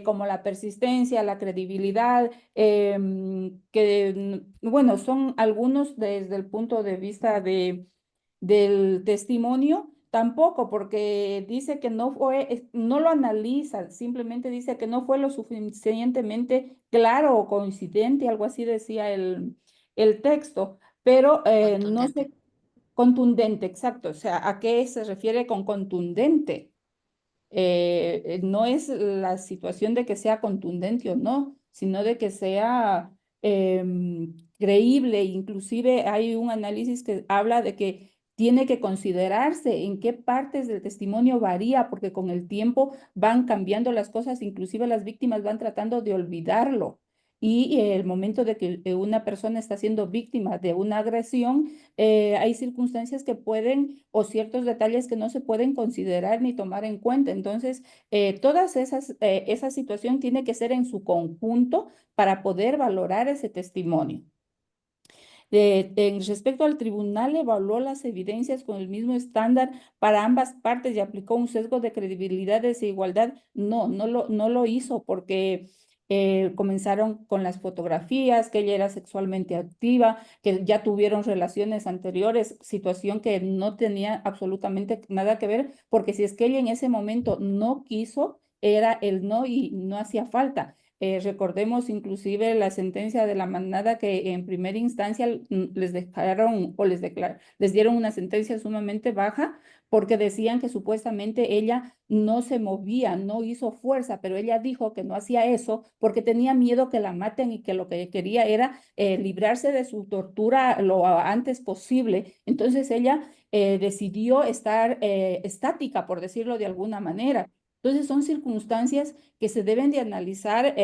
como la persistencia, la credibilidad, que, bueno, son algunos desde el punto de vista del testimonio, tampoco, porque dice que no fue, no lo analiza, simplemente dice que no fue lo suficientemente claro o coincidente, algo así decía el texto, pero no Contundente. sé, contundente, exacto, o sea, ¿a qué se refiere con contundente? No es la situación de que sea contundente o no, sino de que sea creíble. Inclusive hay un análisis que habla de que tiene que considerarse en qué partes del testimonio varía, porque con el tiempo van cambiando las cosas, inclusive las víctimas van tratando de olvidarlo. Y el momento de que una persona está siendo víctima de una agresión, hay circunstancias que pueden o ciertos detalles que no se pueden considerar ni tomar en cuenta. Entonces, todas esa situación tiene que ser en su conjunto para poder valorar ese testimonio. En respecto al tribunal, evaluó las evidencias con el mismo estándar para ambas partes y aplicó un sesgo de credibilidad, desigualdad. No lo hizo porque comenzaron con las fotografías, que ella era sexualmente activa, que ya tuvieron relaciones anteriores, situación que no tenía absolutamente nada que ver, porque si es que ella en ese momento no quiso, era el no y no hacía falta. Recordemos inclusive la sentencia de la manada que en primera instancia les dejaron o les dieron una sentencia sumamente baja porque decían que supuestamente ella no se movía, no hizo fuerza, pero ella dijo que no hacía eso porque tenía miedo que la maten y que lo que quería era librarse de su tortura lo antes posible. Entonces ella decidió estar estática, por decirlo de alguna manera. Entonces son circunstancias que se deben de analizar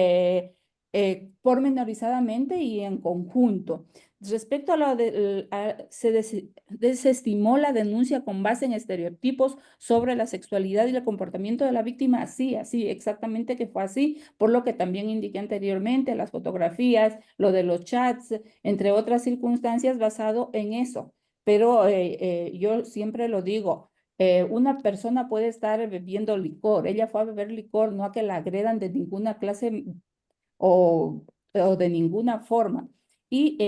pormenorizadamente y en conjunto. Respecto a lo de, desestimó la denuncia con base en estereotipos sobre la sexualidad y el comportamiento de la víctima, así, exactamente que fue así, por lo que también indiqué anteriormente, las fotografías, lo de los chats, entre otras circunstancias basado en eso. Pero yo siempre lo digo, una persona puede estar bebiendo licor, ella fue a beber licor, no a que la agredan de ninguna clase o de ninguna forma. Y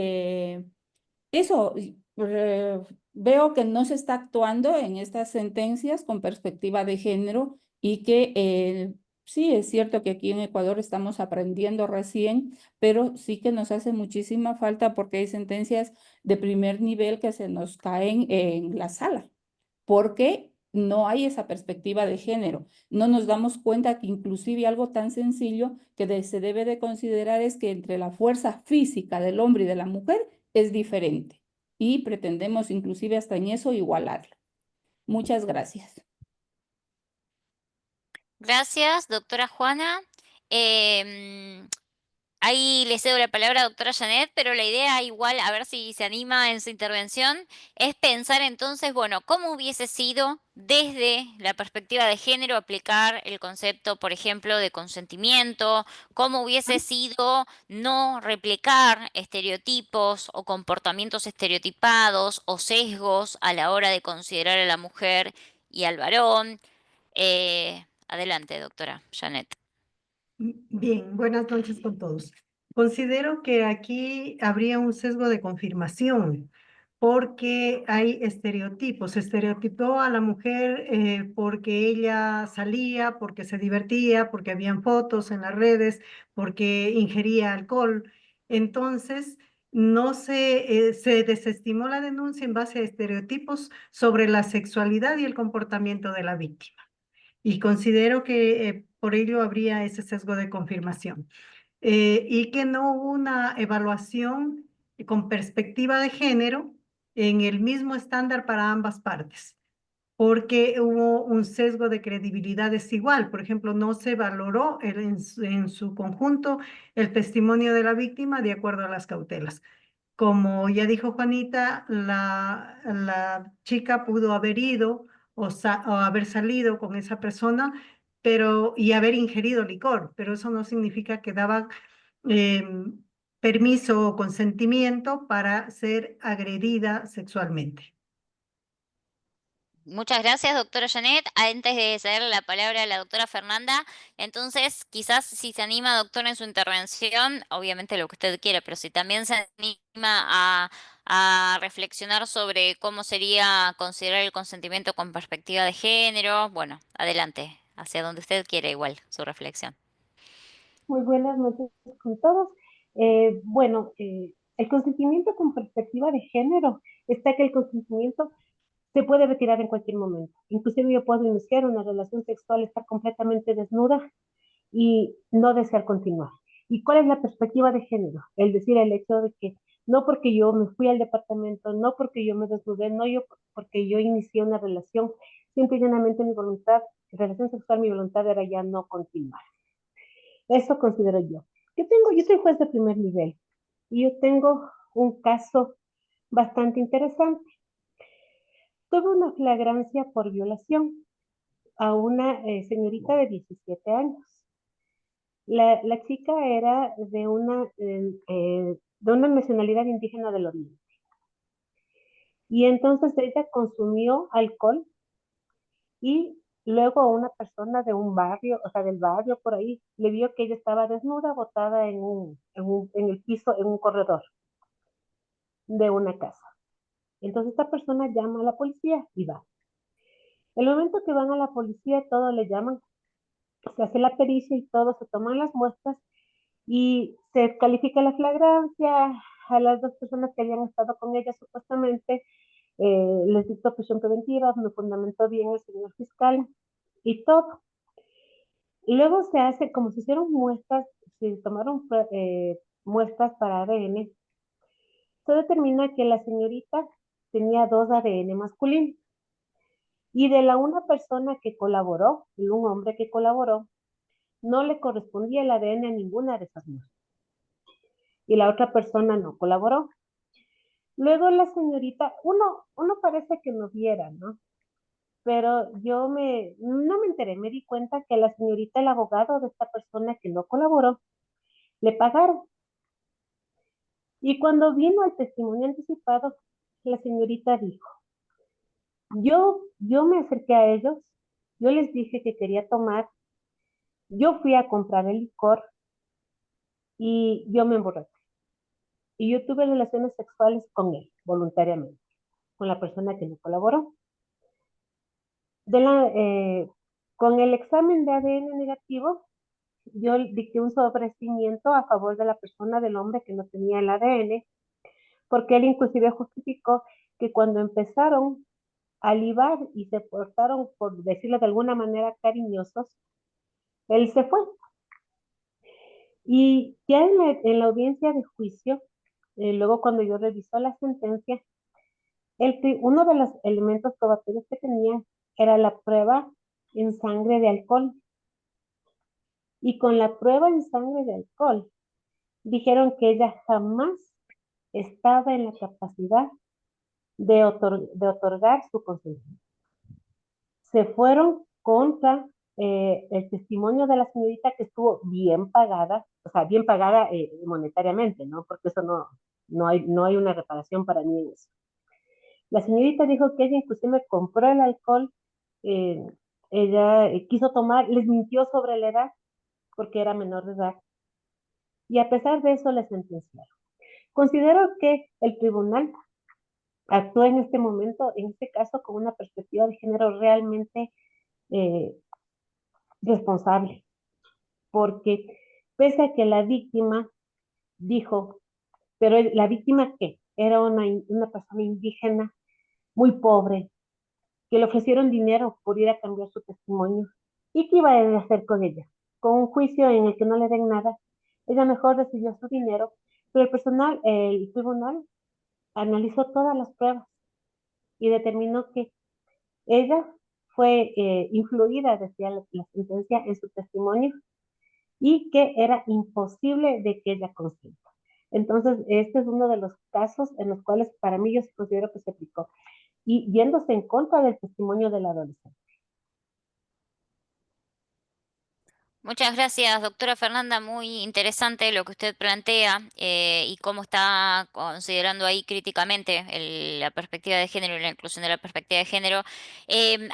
eso, veo que no se está actuando en estas sentencias con perspectiva de género y que sí, es cierto que aquí en Ecuador estamos aprendiendo recién, pero sí que nos hace muchísima falta porque hay sentencias de primer nivel que se nos caen en la sala porque no hay esa perspectiva de género. No nos damos cuenta que inclusive algo tan sencillo que se debe de considerar es que entre la fuerza física del hombre y de la mujer es diferente y pretendemos inclusive hasta en eso igualarla. Muchas gracias. Gracias, doctora Juana. Ahí le cedo la palabra a doctora Janet, pero la idea igual, a ver si se anima en su intervención, es pensar entonces, bueno, cómo hubiese sido desde la perspectiva de género aplicar el concepto, por ejemplo, de consentimiento, cómo hubiese sido no replicar estereotipos o comportamientos estereotipados o sesgos a la hora de considerar a la mujer y al varón. Adelante, doctora Janet. Bien, buenas noches con todos. Considero que aquí habría un sesgo de confirmación, porque hay estereotipos. Estereotipó a la mujer porque ella salía, porque se divertía, porque habían fotos en las redes, porque ingería alcohol. Entonces, no se desestimó la denuncia en base a estereotipos sobre la sexualidad y el comportamiento de la víctima. Y considero que por ello habría ese sesgo de confirmación. Y que no hubo una evaluación con perspectiva de género en el mismo estándar para ambas partes, porque hubo un sesgo de credibilidad desigual. Por ejemplo, no se valoró en su conjunto el testimonio de la víctima de acuerdo a las cautelas. Como ya dijo Juanita, la chica pudo haber ido o haber salido con esa persona, y haber ingerido licor, pero eso no significa que daba permiso o consentimiento para ser agredida sexualmente. Muchas gracias, doctora Janet. Antes de ceder la palabra a la doctora Fernanda, entonces quizás si se anima, doctora, en su intervención, obviamente lo que usted quiera, pero si también se anima a reflexionar sobre cómo sería considerar el consentimiento con perspectiva de género, bueno, adelante, hacia donde usted quiera igual su reflexión. Muy buenas noches con todos. Bueno, el consentimiento con perspectiva de género está que el consentimiento se puede retirar en cualquier momento. Inclusive yo puedo iniciar una relación sexual, estar completamente desnuda y no desear continuar. ¿Y cuál es la perspectiva de género? El decir el hecho de que no porque yo me fui al departamento, no porque yo me desnudé, no porque yo inicié una relación, simple y llanamente mi voluntad, relación sexual, mi voluntad era ya no continuar. Eso considero yo. Yo soy juez de primer nivel y yo tengo un caso bastante interesante. Tuve una flagrancia por violación a una señorita de 17 años. La chica era de una nacionalidad indígena del Oriente. Y entonces ella consumió alcohol y luego una persona de un barrio, o sea, del barrio por ahí, le vio que ella estaba desnuda, botada en el piso, en un corredor de una casa. Entonces esta persona llama a la policía y va. El momento que van a la policía, todos le llaman, se hace la pericia y todo, se toman las muestras y se califica la flagrancia. A las dos personas que habían estado con ella supuestamente les dictó prisión preventiva, me fundamentó bien el señor fiscal y todo. Luego se hace, como se hicieron muestras, se tomaron muestras para ADN, se determina que la señorita tenía 2 ADN masculinos. Y de una persona que colaboró, y un hombre que colaboró, no le correspondía el ADN a ninguna de esas muestras. Y la otra persona no colaboró. Luego la señorita, uno parece que no viera, ¿no? Pero no me enteré, me di cuenta que la señorita, el abogado de esta persona que no colaboró, le pagaron. Y cuando vino el testimonio anticipado, la señorita dijo, yo me acerqué a ellos, yo les dije que quería tomar, yo fui a comprar el licor y yo me emborraché. Y yo tuve relaciones sexuales con él, voluntariamente, con la persona que no colaboró. Con el examen de ADN negativo, yo dicté un sobreseimiento a favor de la persona del hombre que no tenía el ADN, porque él inclusive justificó que cuando empezaron a libar y se portaron, por decirlo de alguna manera, cariñosos, él se fue. Y ya en la audiencia de juicio, luego cuando yo revisó la sentencia, uno de los elementos probatorios que tenía era la prueba en sangre de alcohol. Y con la prueba en sangre de alcohol, dijeron que ella jamás estaba en la capacidad de otorgar su consentimiento. Se fueron contra el testimonio de la señorita, que estuvo bien pagada, o sea, bien pagada monetariamente, ¿no? Porque eso no hay una reparación para mí en eso. La señorita dijo que ella inclusive compró el alcohol, ella quiso tomar, les mintió sobre la edad, porque era menor de edad, y a pesar de eso le sentenciaron. Considero que el tribunal actúe en este momento, en este caso, con una perspectiva de género realmente responsable, porque pese a que la víctima dijo, pero la víctima ¿qué? Era una persona indígena muy pobre, que le ofrecieron dinero por ir a cambiar su testimonio. ¿Y qué iba a hacer con ella? Con un juicio en el que no le den nada. Ella mejor recibió su dinero, pero el tribunal analizó todas las pruebas y determinó que ella fue influida, decía la sentencia, en su testimonio y que era imposible de que ella consienta. Entonces, este es uno de los casos en los cuales para mí yo sí considero que se aplicó y yéndose en contra del testimonio del adolescente. Muchas gracias, doctora Fernanda. Muy interesante lo que usted plantea y cómo está considerando ahí críticamente la perspectiva de género y la inclusión de la perspectiva de género.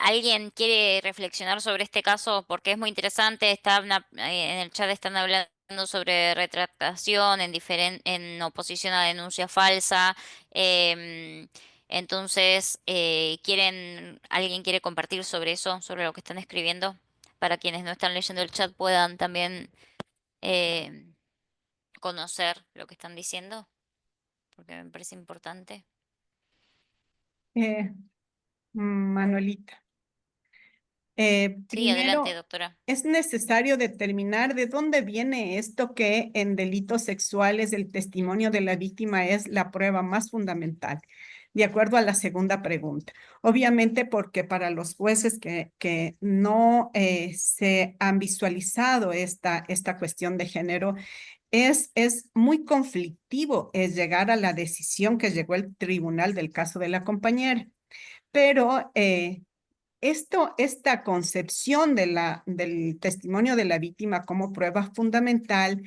¿Alguien quiere reflexionar sobre este caso? Porque es muy interesante. En el chat están hablando sobre retractación en oposición a denuncia falsa. Entonces, ¿alguien quiere compartir sobre eso, sobre lo que están escribiendo? Para quienes no están leyendo el chat puedan también eh, conocer lo que están diciendo, porque me parece importante. Manuelita, Sí, adelante, primero doctora. es necesario determinar de dónde viene esto que en delitos sexuales el testimonio de la víctima es la prueba más fundamental, de acuerdo a la segunda pregunta. Obviamente porque para los jueces que no se han visualizado esta cuestión de género, es muy conflictivo llegar a la decisión que llegó el tribunal del caso de la compañera. Pero esta concepción del testimonio de la víctima como prueba fundamental,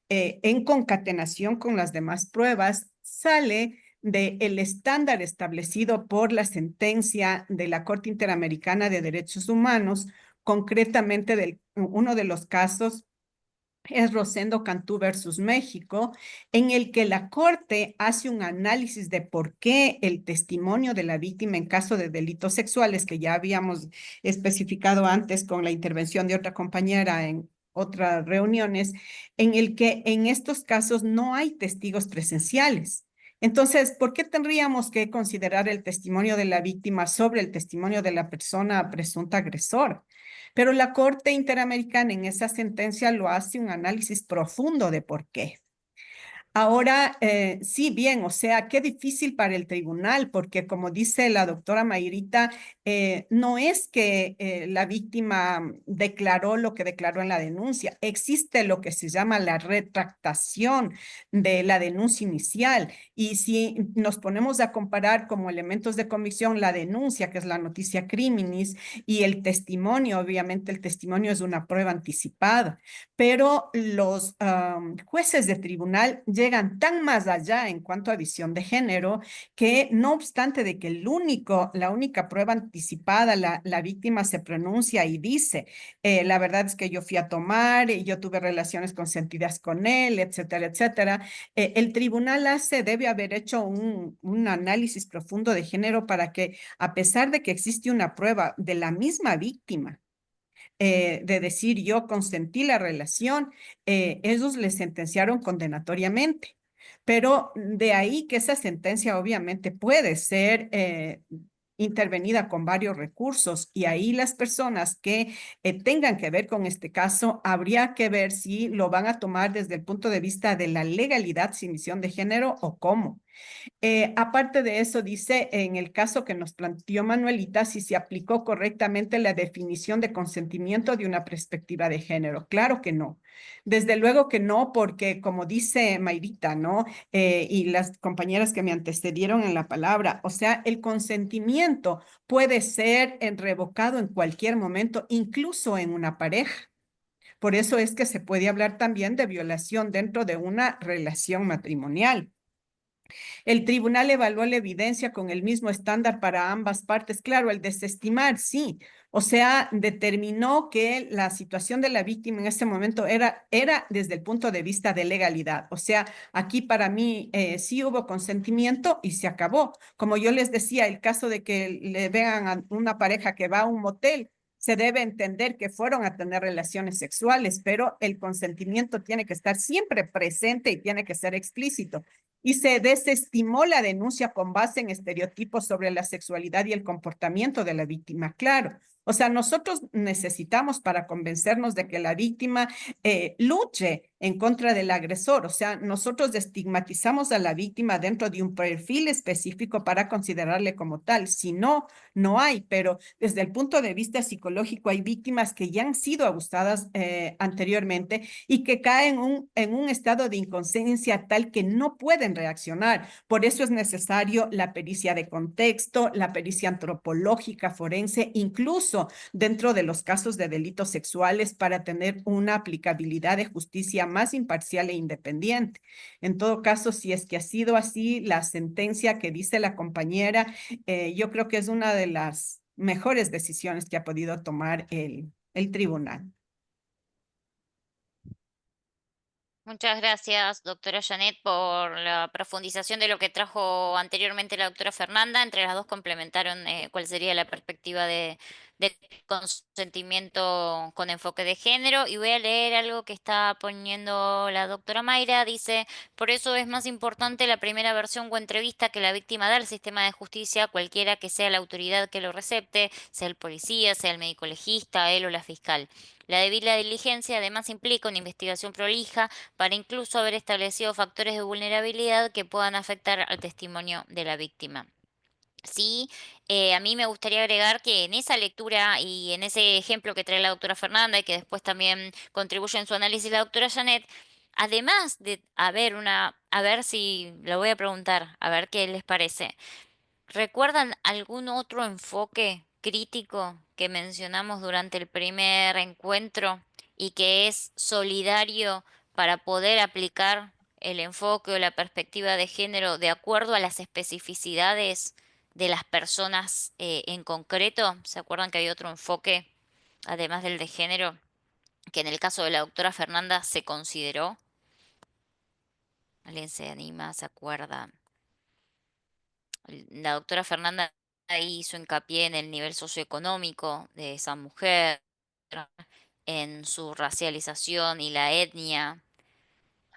en concatenación con las demás pruebas, sale del estándar establecido por la sentencia de la Corte Interamericana de Derechos Humanos, concretamente uno de los casos es Rosendo Cantú versus México, en el que la Corte hace un análisis de por qué el testimonio de la víctima en caso de delitos sexuales, que ya habíamos especificado antes con la intervención de otra compañera en otras reuniones, en el que en estos casos no hay testigos presenciales. Entonces, ¿por qué tendríamos que considerar el testimonio de la víctima sobre el testimonio de la persona presunta agresora? Pero la Corte Interamericana en esa sentencia lo hace un análisis profundo de por qué. Ahora, sí, bien, o sea, qué difícil para el tribunal, porque como dice la doctora Mayrita, no es que la víctima declaró lo que declaró en la denuncia, existe lo que se llama la retractación de la denuncia inicial, y si nos ponemos a comparar como elementos de convicción la denuncia, que es la noticia criminis, y el testimonio, obviamente el testimonio es una prueba anticipada, pero los jueces de tribunal llegan tan más allá en cuanto a visión de género que no obstante de que la única prueba anticipada, la víctima se pronuncia y dice, la verdad es que yo fui a tomar, yo tuve relaciones consentidas con él, etcétera, etcétera. El tribunal debe haber hecho un análisis profundo de género para que, a pesar de que existe una prueba de la misma víctima, de decir yo consentí la relación, ellos le sentenciaron condenatoriamente. Pero de ahí que esa sentencia obviamente puede ser intervenida con varios recursos y ahí las personas que tengan que ver con este caso, habría que ver si lo van a tomar desde el punto de vista de la legalidad sin visión de género o cómo. Aparte de eso, dice en el caso que nos planteó Manuelita, si se aplicó correctamente la definición de consentimiento de una perspectiva de género. Claro que no. Desde luego que no, porque como dice Mayrita, ¿no? Y las compañeras que me antecedieron en la palabra, o sea, el consentimiento puede ser revocado en cualquier momento, incluso en una pareja. Por eso es que se puede hablar también de violación dentro de una relación matrimonial. El tribunal evaluó la evidencia con el mismo estándar para ambas partes. Claro, el desestimar, sí. O sea, determinó que la situación de la víctima en ese momento era desde el punto de vista de legalidad. O sea, aquí para mí sí hubo consentimiento y se acabó. Como yo les decía, el caso de que le vean a una pareja que va a un motel, se debe entender que fueron a tener relaciones sexuales, pero el consentimiento tiene que estar siempre presente y tiene que ser explícito. Y se desestimó la denuncia con base en estereotipos sobre la sexualidad y el comportamiento de la víctima. Claro, o sea, nosotros necesitamos para convencernos de que la víctima luche en contra del agresor. O sea, nosotros estigmatizamos a la víctima dentro de un perfil específico para considerarle como tal. Si no, no hay. Pero desde el punto de vista psicológico, hay víctimas que ya han sido abusadas anteriormente y que caen en un estado de inconsciencia tal que no pueden reaccionar. Por eso es necesario la pericia de contexto, la pericia antropológica, forense, incluso dentro de los casos de delitos sexuales para tener una aplicabilidad de justicia más imparcial e independiente. En todo caso, si es que ha sido así, la sentencia que dice la compañera, yo creo que es una de las mejores decisiones que ha podido tomar el tribunal. Muchas gracias, doctora Janet, por la profundización de lo que trajo anteriormente la doctora Fernanda. Entre las dos complementaron cuál sería la perspectiva de consentimiento con enfoque de género. Y voy a leer algo que está poniendo la doctora Mayra. Dice, por eso es más importante la primera versión o entrevista que la víctima da al sistema de justicia, cualquiera que sea la autoridad que lo recepte, sea el policía, sea el médico legista, él o la fiscal. La debida diligencia además implica una investigación prolija para incluso haber establecido factores de vulnerabilidad que puedan afectar al testimonio de la víctima. Sí, a mí me gustaría agregar que en esa lectura y en ese ejemplo que trae la doctora Fernanda y que después también contribuye en su análisis la doctora Janet, además de a ver si lo voy a preguntar, a ver qué les parece. ¿Recuerdan algún otro enfoque crítico que mencionamos durante el primer encuentro y que es solidario para poder aplicar el enfoque o la perspectiva de género de acuerdo a las especificidades de las personas en concreto? ¿Se acuerdan que había otro enfoque, además del de género, que en el caso de la doctora Fernanda se consideró? ¿Alguien se anima, se acuerda? La doctora Fernanda ahí hizo hincapié en el nivel socioeconómico de esa mujer, en su racialización y la etnia.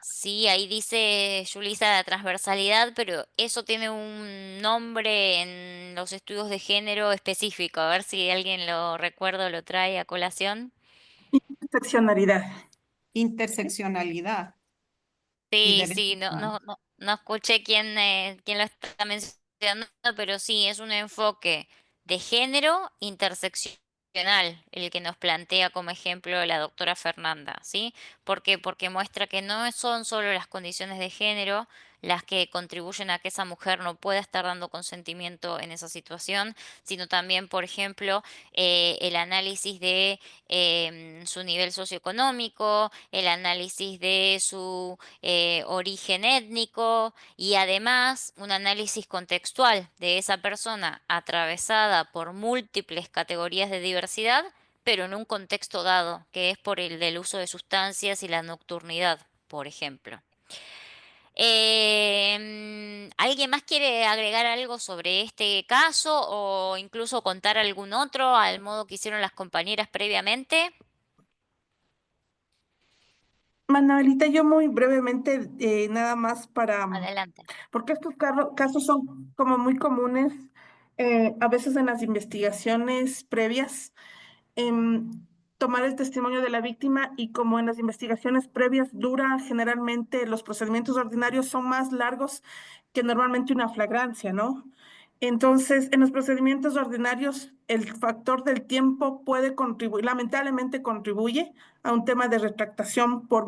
Sí, ahí dice Yulisa la transversalidad, pero eso tiene un nombre en los estudios de género específico. A ver si alguien lo recuerda o lo trae a colación. Interseccionalidad. Interseccionalidad y Sí, derechos sí, humanos. no escuché quién lo está mencionando, pero sí, es un enfoque de género interseccional el que nos plantea como ejemplo la doctora Fernanda, ¿sí? ¿Por qué? Porque muestra que no son solo las condiciones de género las que contribuyen a que esa mujer no pueda estar dando consentimiento en esa situación, sino también, por ejemplo, el análisis de su nivel socioeconómico, el análisis de su origen étnico y además un análisis contextual de esa persona atravesada por múltiples categorías de diversidad, pero en un contexto dado, que es por el del uso de sustancias y la nocturnidad, por ejemplo. ¿Alguien más quiere agregar algo sobre este caso o incluso contar algún otro al modo que hicieron las compañeras previamente? Manuelita, yo muy brevemente, nada más Adelante. porque estos casos son como muy comunes, a veces en las investigaciones previas, em, tomar el testimonio de la víctima y como en las investigaciones previas dura, generalmente los procedimientos ordinarios son más largos que normalmente una flagrancia, ¿no? Entonces, en los procedimientos ordinarios, el factor del tiempo puede contribuir, lamentablemente contribuye a un tema de retractación por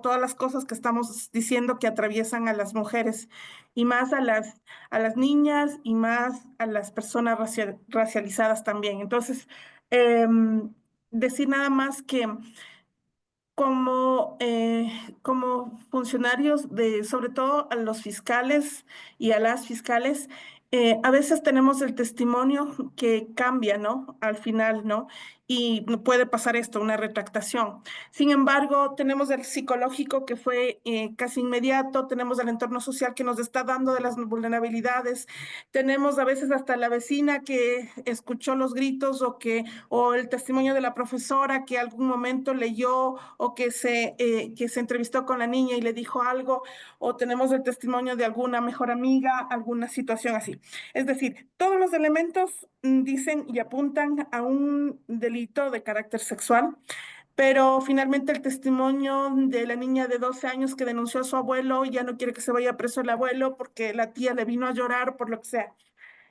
todas las cosas que estamos diciendo que atraviesan a las mujeres y más a las niñas y más a las personas racializadas también. Entonces, decir nada más que como funcionarios de, sobre todo a los fiscales y a las fiscales, a veces tenemos el testimonio que cambia, ¿no? Al final, ¿no? Y no puede pasar esto, una retractación. Sin embargo, tenemos el psicológico que fue casi inmediato, tenemos el entorno social que nos está dando de las vulnerabilidades, tenemos a veces hasta la vecina que escuchó los gritos o el testimonio de la profesora que algún momento leyó o que se entrevistó con la niña y le dijo algo, o tenemos el testimonio de alguna mejor amiga, alguna situación así. Es decir, todos los elementos dicen y apuntan a un delito de carácter sexual, pero finalmente el testimonio de la niña de 12 años que denunció a su abuelo ya no quiere que se vaya preso el abuelo porque la tía le vino a llorar por lo que sea.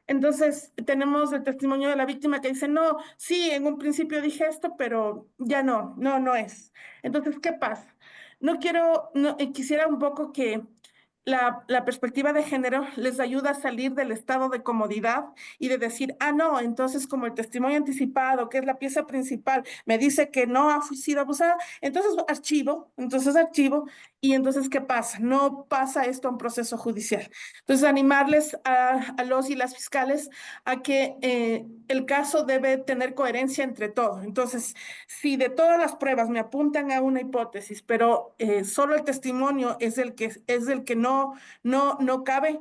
Entonces, tenemos el testimonio de la víctima que dice, no, sí, en un principio dije esto, pero ya no es. Entonces, ¿qué pasa? No quiero, no, quisiera un poco que la perspectiva de género les ayuda a salir del estado de comodidad y de decir, ah, no, entonces como el testimonio anticipado, que es la pieza principal, me dice que no ha sido abusada, entonces archivo, y entonces, ¿qué pasa? No pasa esto a un proceso judicial. Entonces, animarles a los y las fiscales a que el caso debe tener coherencia entre todo. Entonces, si de todas las pruebas me apuntan a una hipótesis, pero solo el testimonio es el que no cabe,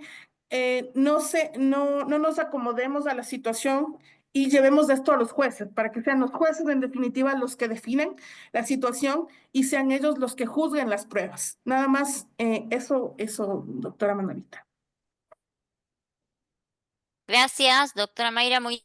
no nos acomodemos a la situación y llevemos esto a los jueces, para que sean los jueces en definitiva los que definen la situación y sean ellos los que juzguen las pruebas. Nada más eso, doctora Manolita. Gracias, doctora Mayra. Muy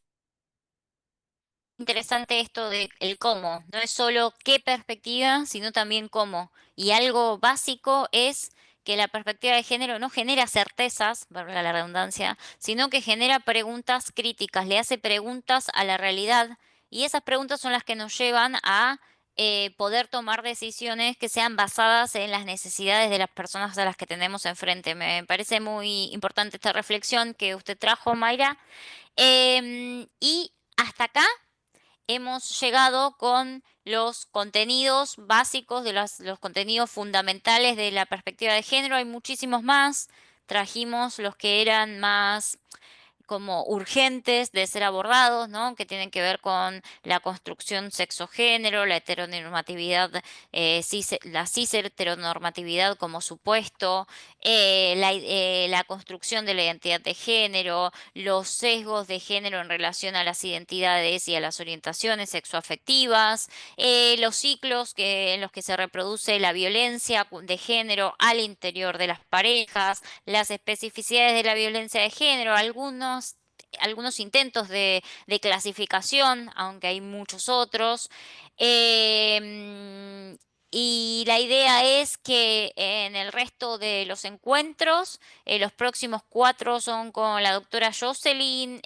interesante esto de el cómo. No es solo qué perspectiva, sino también cómo. Y algo básico es que la perspectiva de género no genera certezas, valga la redundancia, sino que genera preguntas críticas, le hace preguntas a la realidad. Y esas preguntas son las que nos llevan a poder tomar decisiones que sean basadas en las necesidades de las personas a las que tenemos enfrente. Me parece muy importante esta reflexión que usted trajo, Mayra. Y hasta acá hemos llegado con los contenidos básicos, los contenidos fundamentales de la perspectiva de género. Hay muchísimos más. Trajimos los que eran más como urgentes de ser abordados, ¿no? Que tienen que ver con la construcción sexo-género, la heteronormatividad, la cis-heteronormatividad como supuesto, la construcción de la identidad de género, los sesgos de género en relación a las identidades y a las orientaciones sexoafectivas, los ciclos en los que se reproduce la violencia de género al interior de las parejas, las especificidades de la violencia de género, algunos intentos de clasificación, aunque hay muchos otros. Y la idea es que en el resto de los encuentros, los próximos 4 son con la doctora Jocelyn,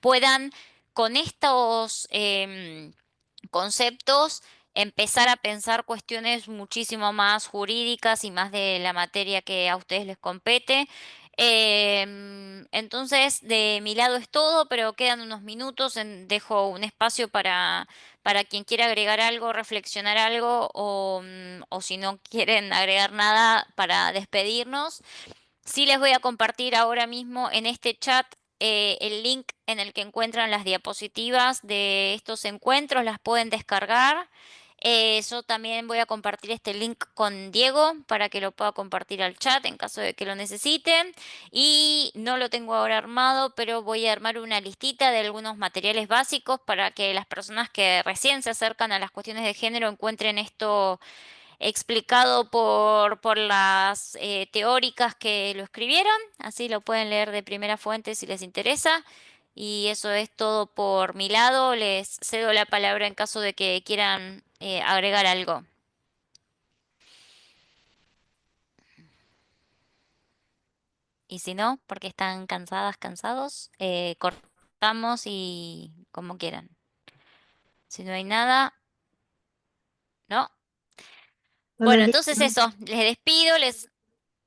puedan con estos conceptos empezar a pensar cuestiones muchísimo más jurídicas y más de la materia que a ustedes les compete. Entonces, de mi lado es todo, pero quedan unos minutos, dejo un espacio para quien quiera agregar algo, reflexionar algo o si no quieren agregar nada para despedirnos. Sí les voy a compartir ahora mismo en este chat el link en el que encuentran las diapositivas de estos encuentros, las pueden descargar. Yo también voy a compartir este link con Diego para que lo pueda compartir al chat en caso de que lo necesiten. Y no lo tengo ahora armado, pero voy a armar una listita de algunos materiales básicos para que las personas que recién se acercan a las cuestiones de género encuentren esto explicado por las teóricas que lo escribieron, así lo pueden leer de primera fuente si les interesa. Y eso es todo por mi lado. Les cedo la palabra en caso de que quieran agregar algo. Y si no, porque están cansadas, cansados, cortamos y como quieran. Si no hay nada, no. Bueno, Manolita, entonces eso, les despido,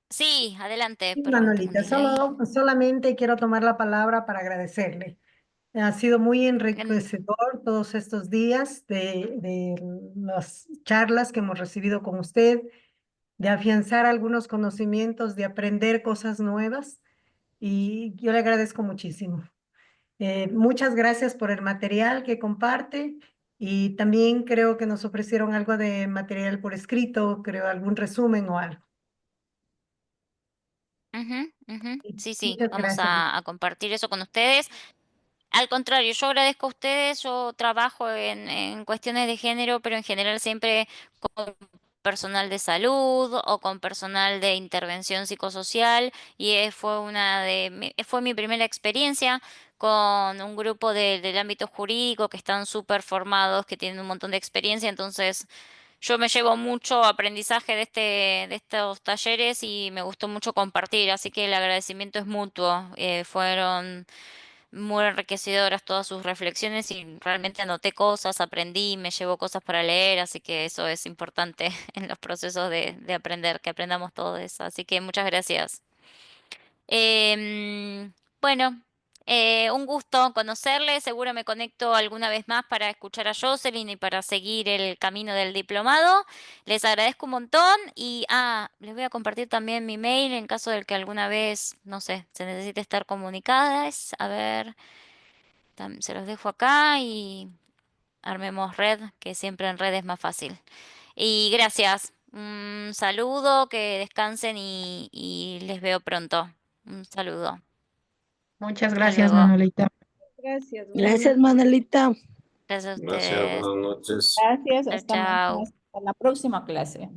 Sí, adelante, sí, perdón, tengo un Manolita, delay. solamente quiero tomar la palabra para agradecerle. Ha sido muy enriquecedor todos estos días de las charlas que hemos recibido con usted, de afianzar algunos conocimientos, de aprender cosas nuevas, y yo le agradezco muchísimo. Muchas gracias por el material que comparte, y también creo que nos ofrecieron algo de material por escrito, creo algún resumen o algo. Sí, sí, Muchas vamos gracias. a compartir eso con ustedes. Al contrario, yo agradezco a ustedes, yo trabajo en cuestiones de género, pero en general siempre con personal de salud o con personal de intervención psicosocial y fue mi primera experiencia con un grupo del ámbito jurídico que están súper formados, que tienen un montón de experiencia, entonces yo me llevo mucho aprendizaje de estos talleres y me gustó mucho compartir, así que el agradecimiento es mutuo. Fueron muy enriquecedoras todas sus reflexiones y realmente anoté cosas, aprendí, me llevo cosas para leer, así que eso es importante en los procesos de aprender, que aprendamos todo eso. Así que muchas gracias. Bueno, un gusto conocerle. Seguro me conecto alguna vez más para escuchar a Jocelyn y para seguir el camino del diplomado. Les agradezco un montón y les voy a compartir también mi mail en caso de que alguna vez, no sé, se necesite estar comunicadas. A ver, se los dejo acá y armemos red, que siempre en red es más fácil. Y gracias. Un saludo, que descansen y les veo pronto. Un saludo. Muchas Hasta gracias, luego. Manuelita. Gracias. Gracias, Manelita. Gracias a Gracias, ustedes. buenas noches. Gracias, Chao, hasta mañana, chao. hasta la próxima clase.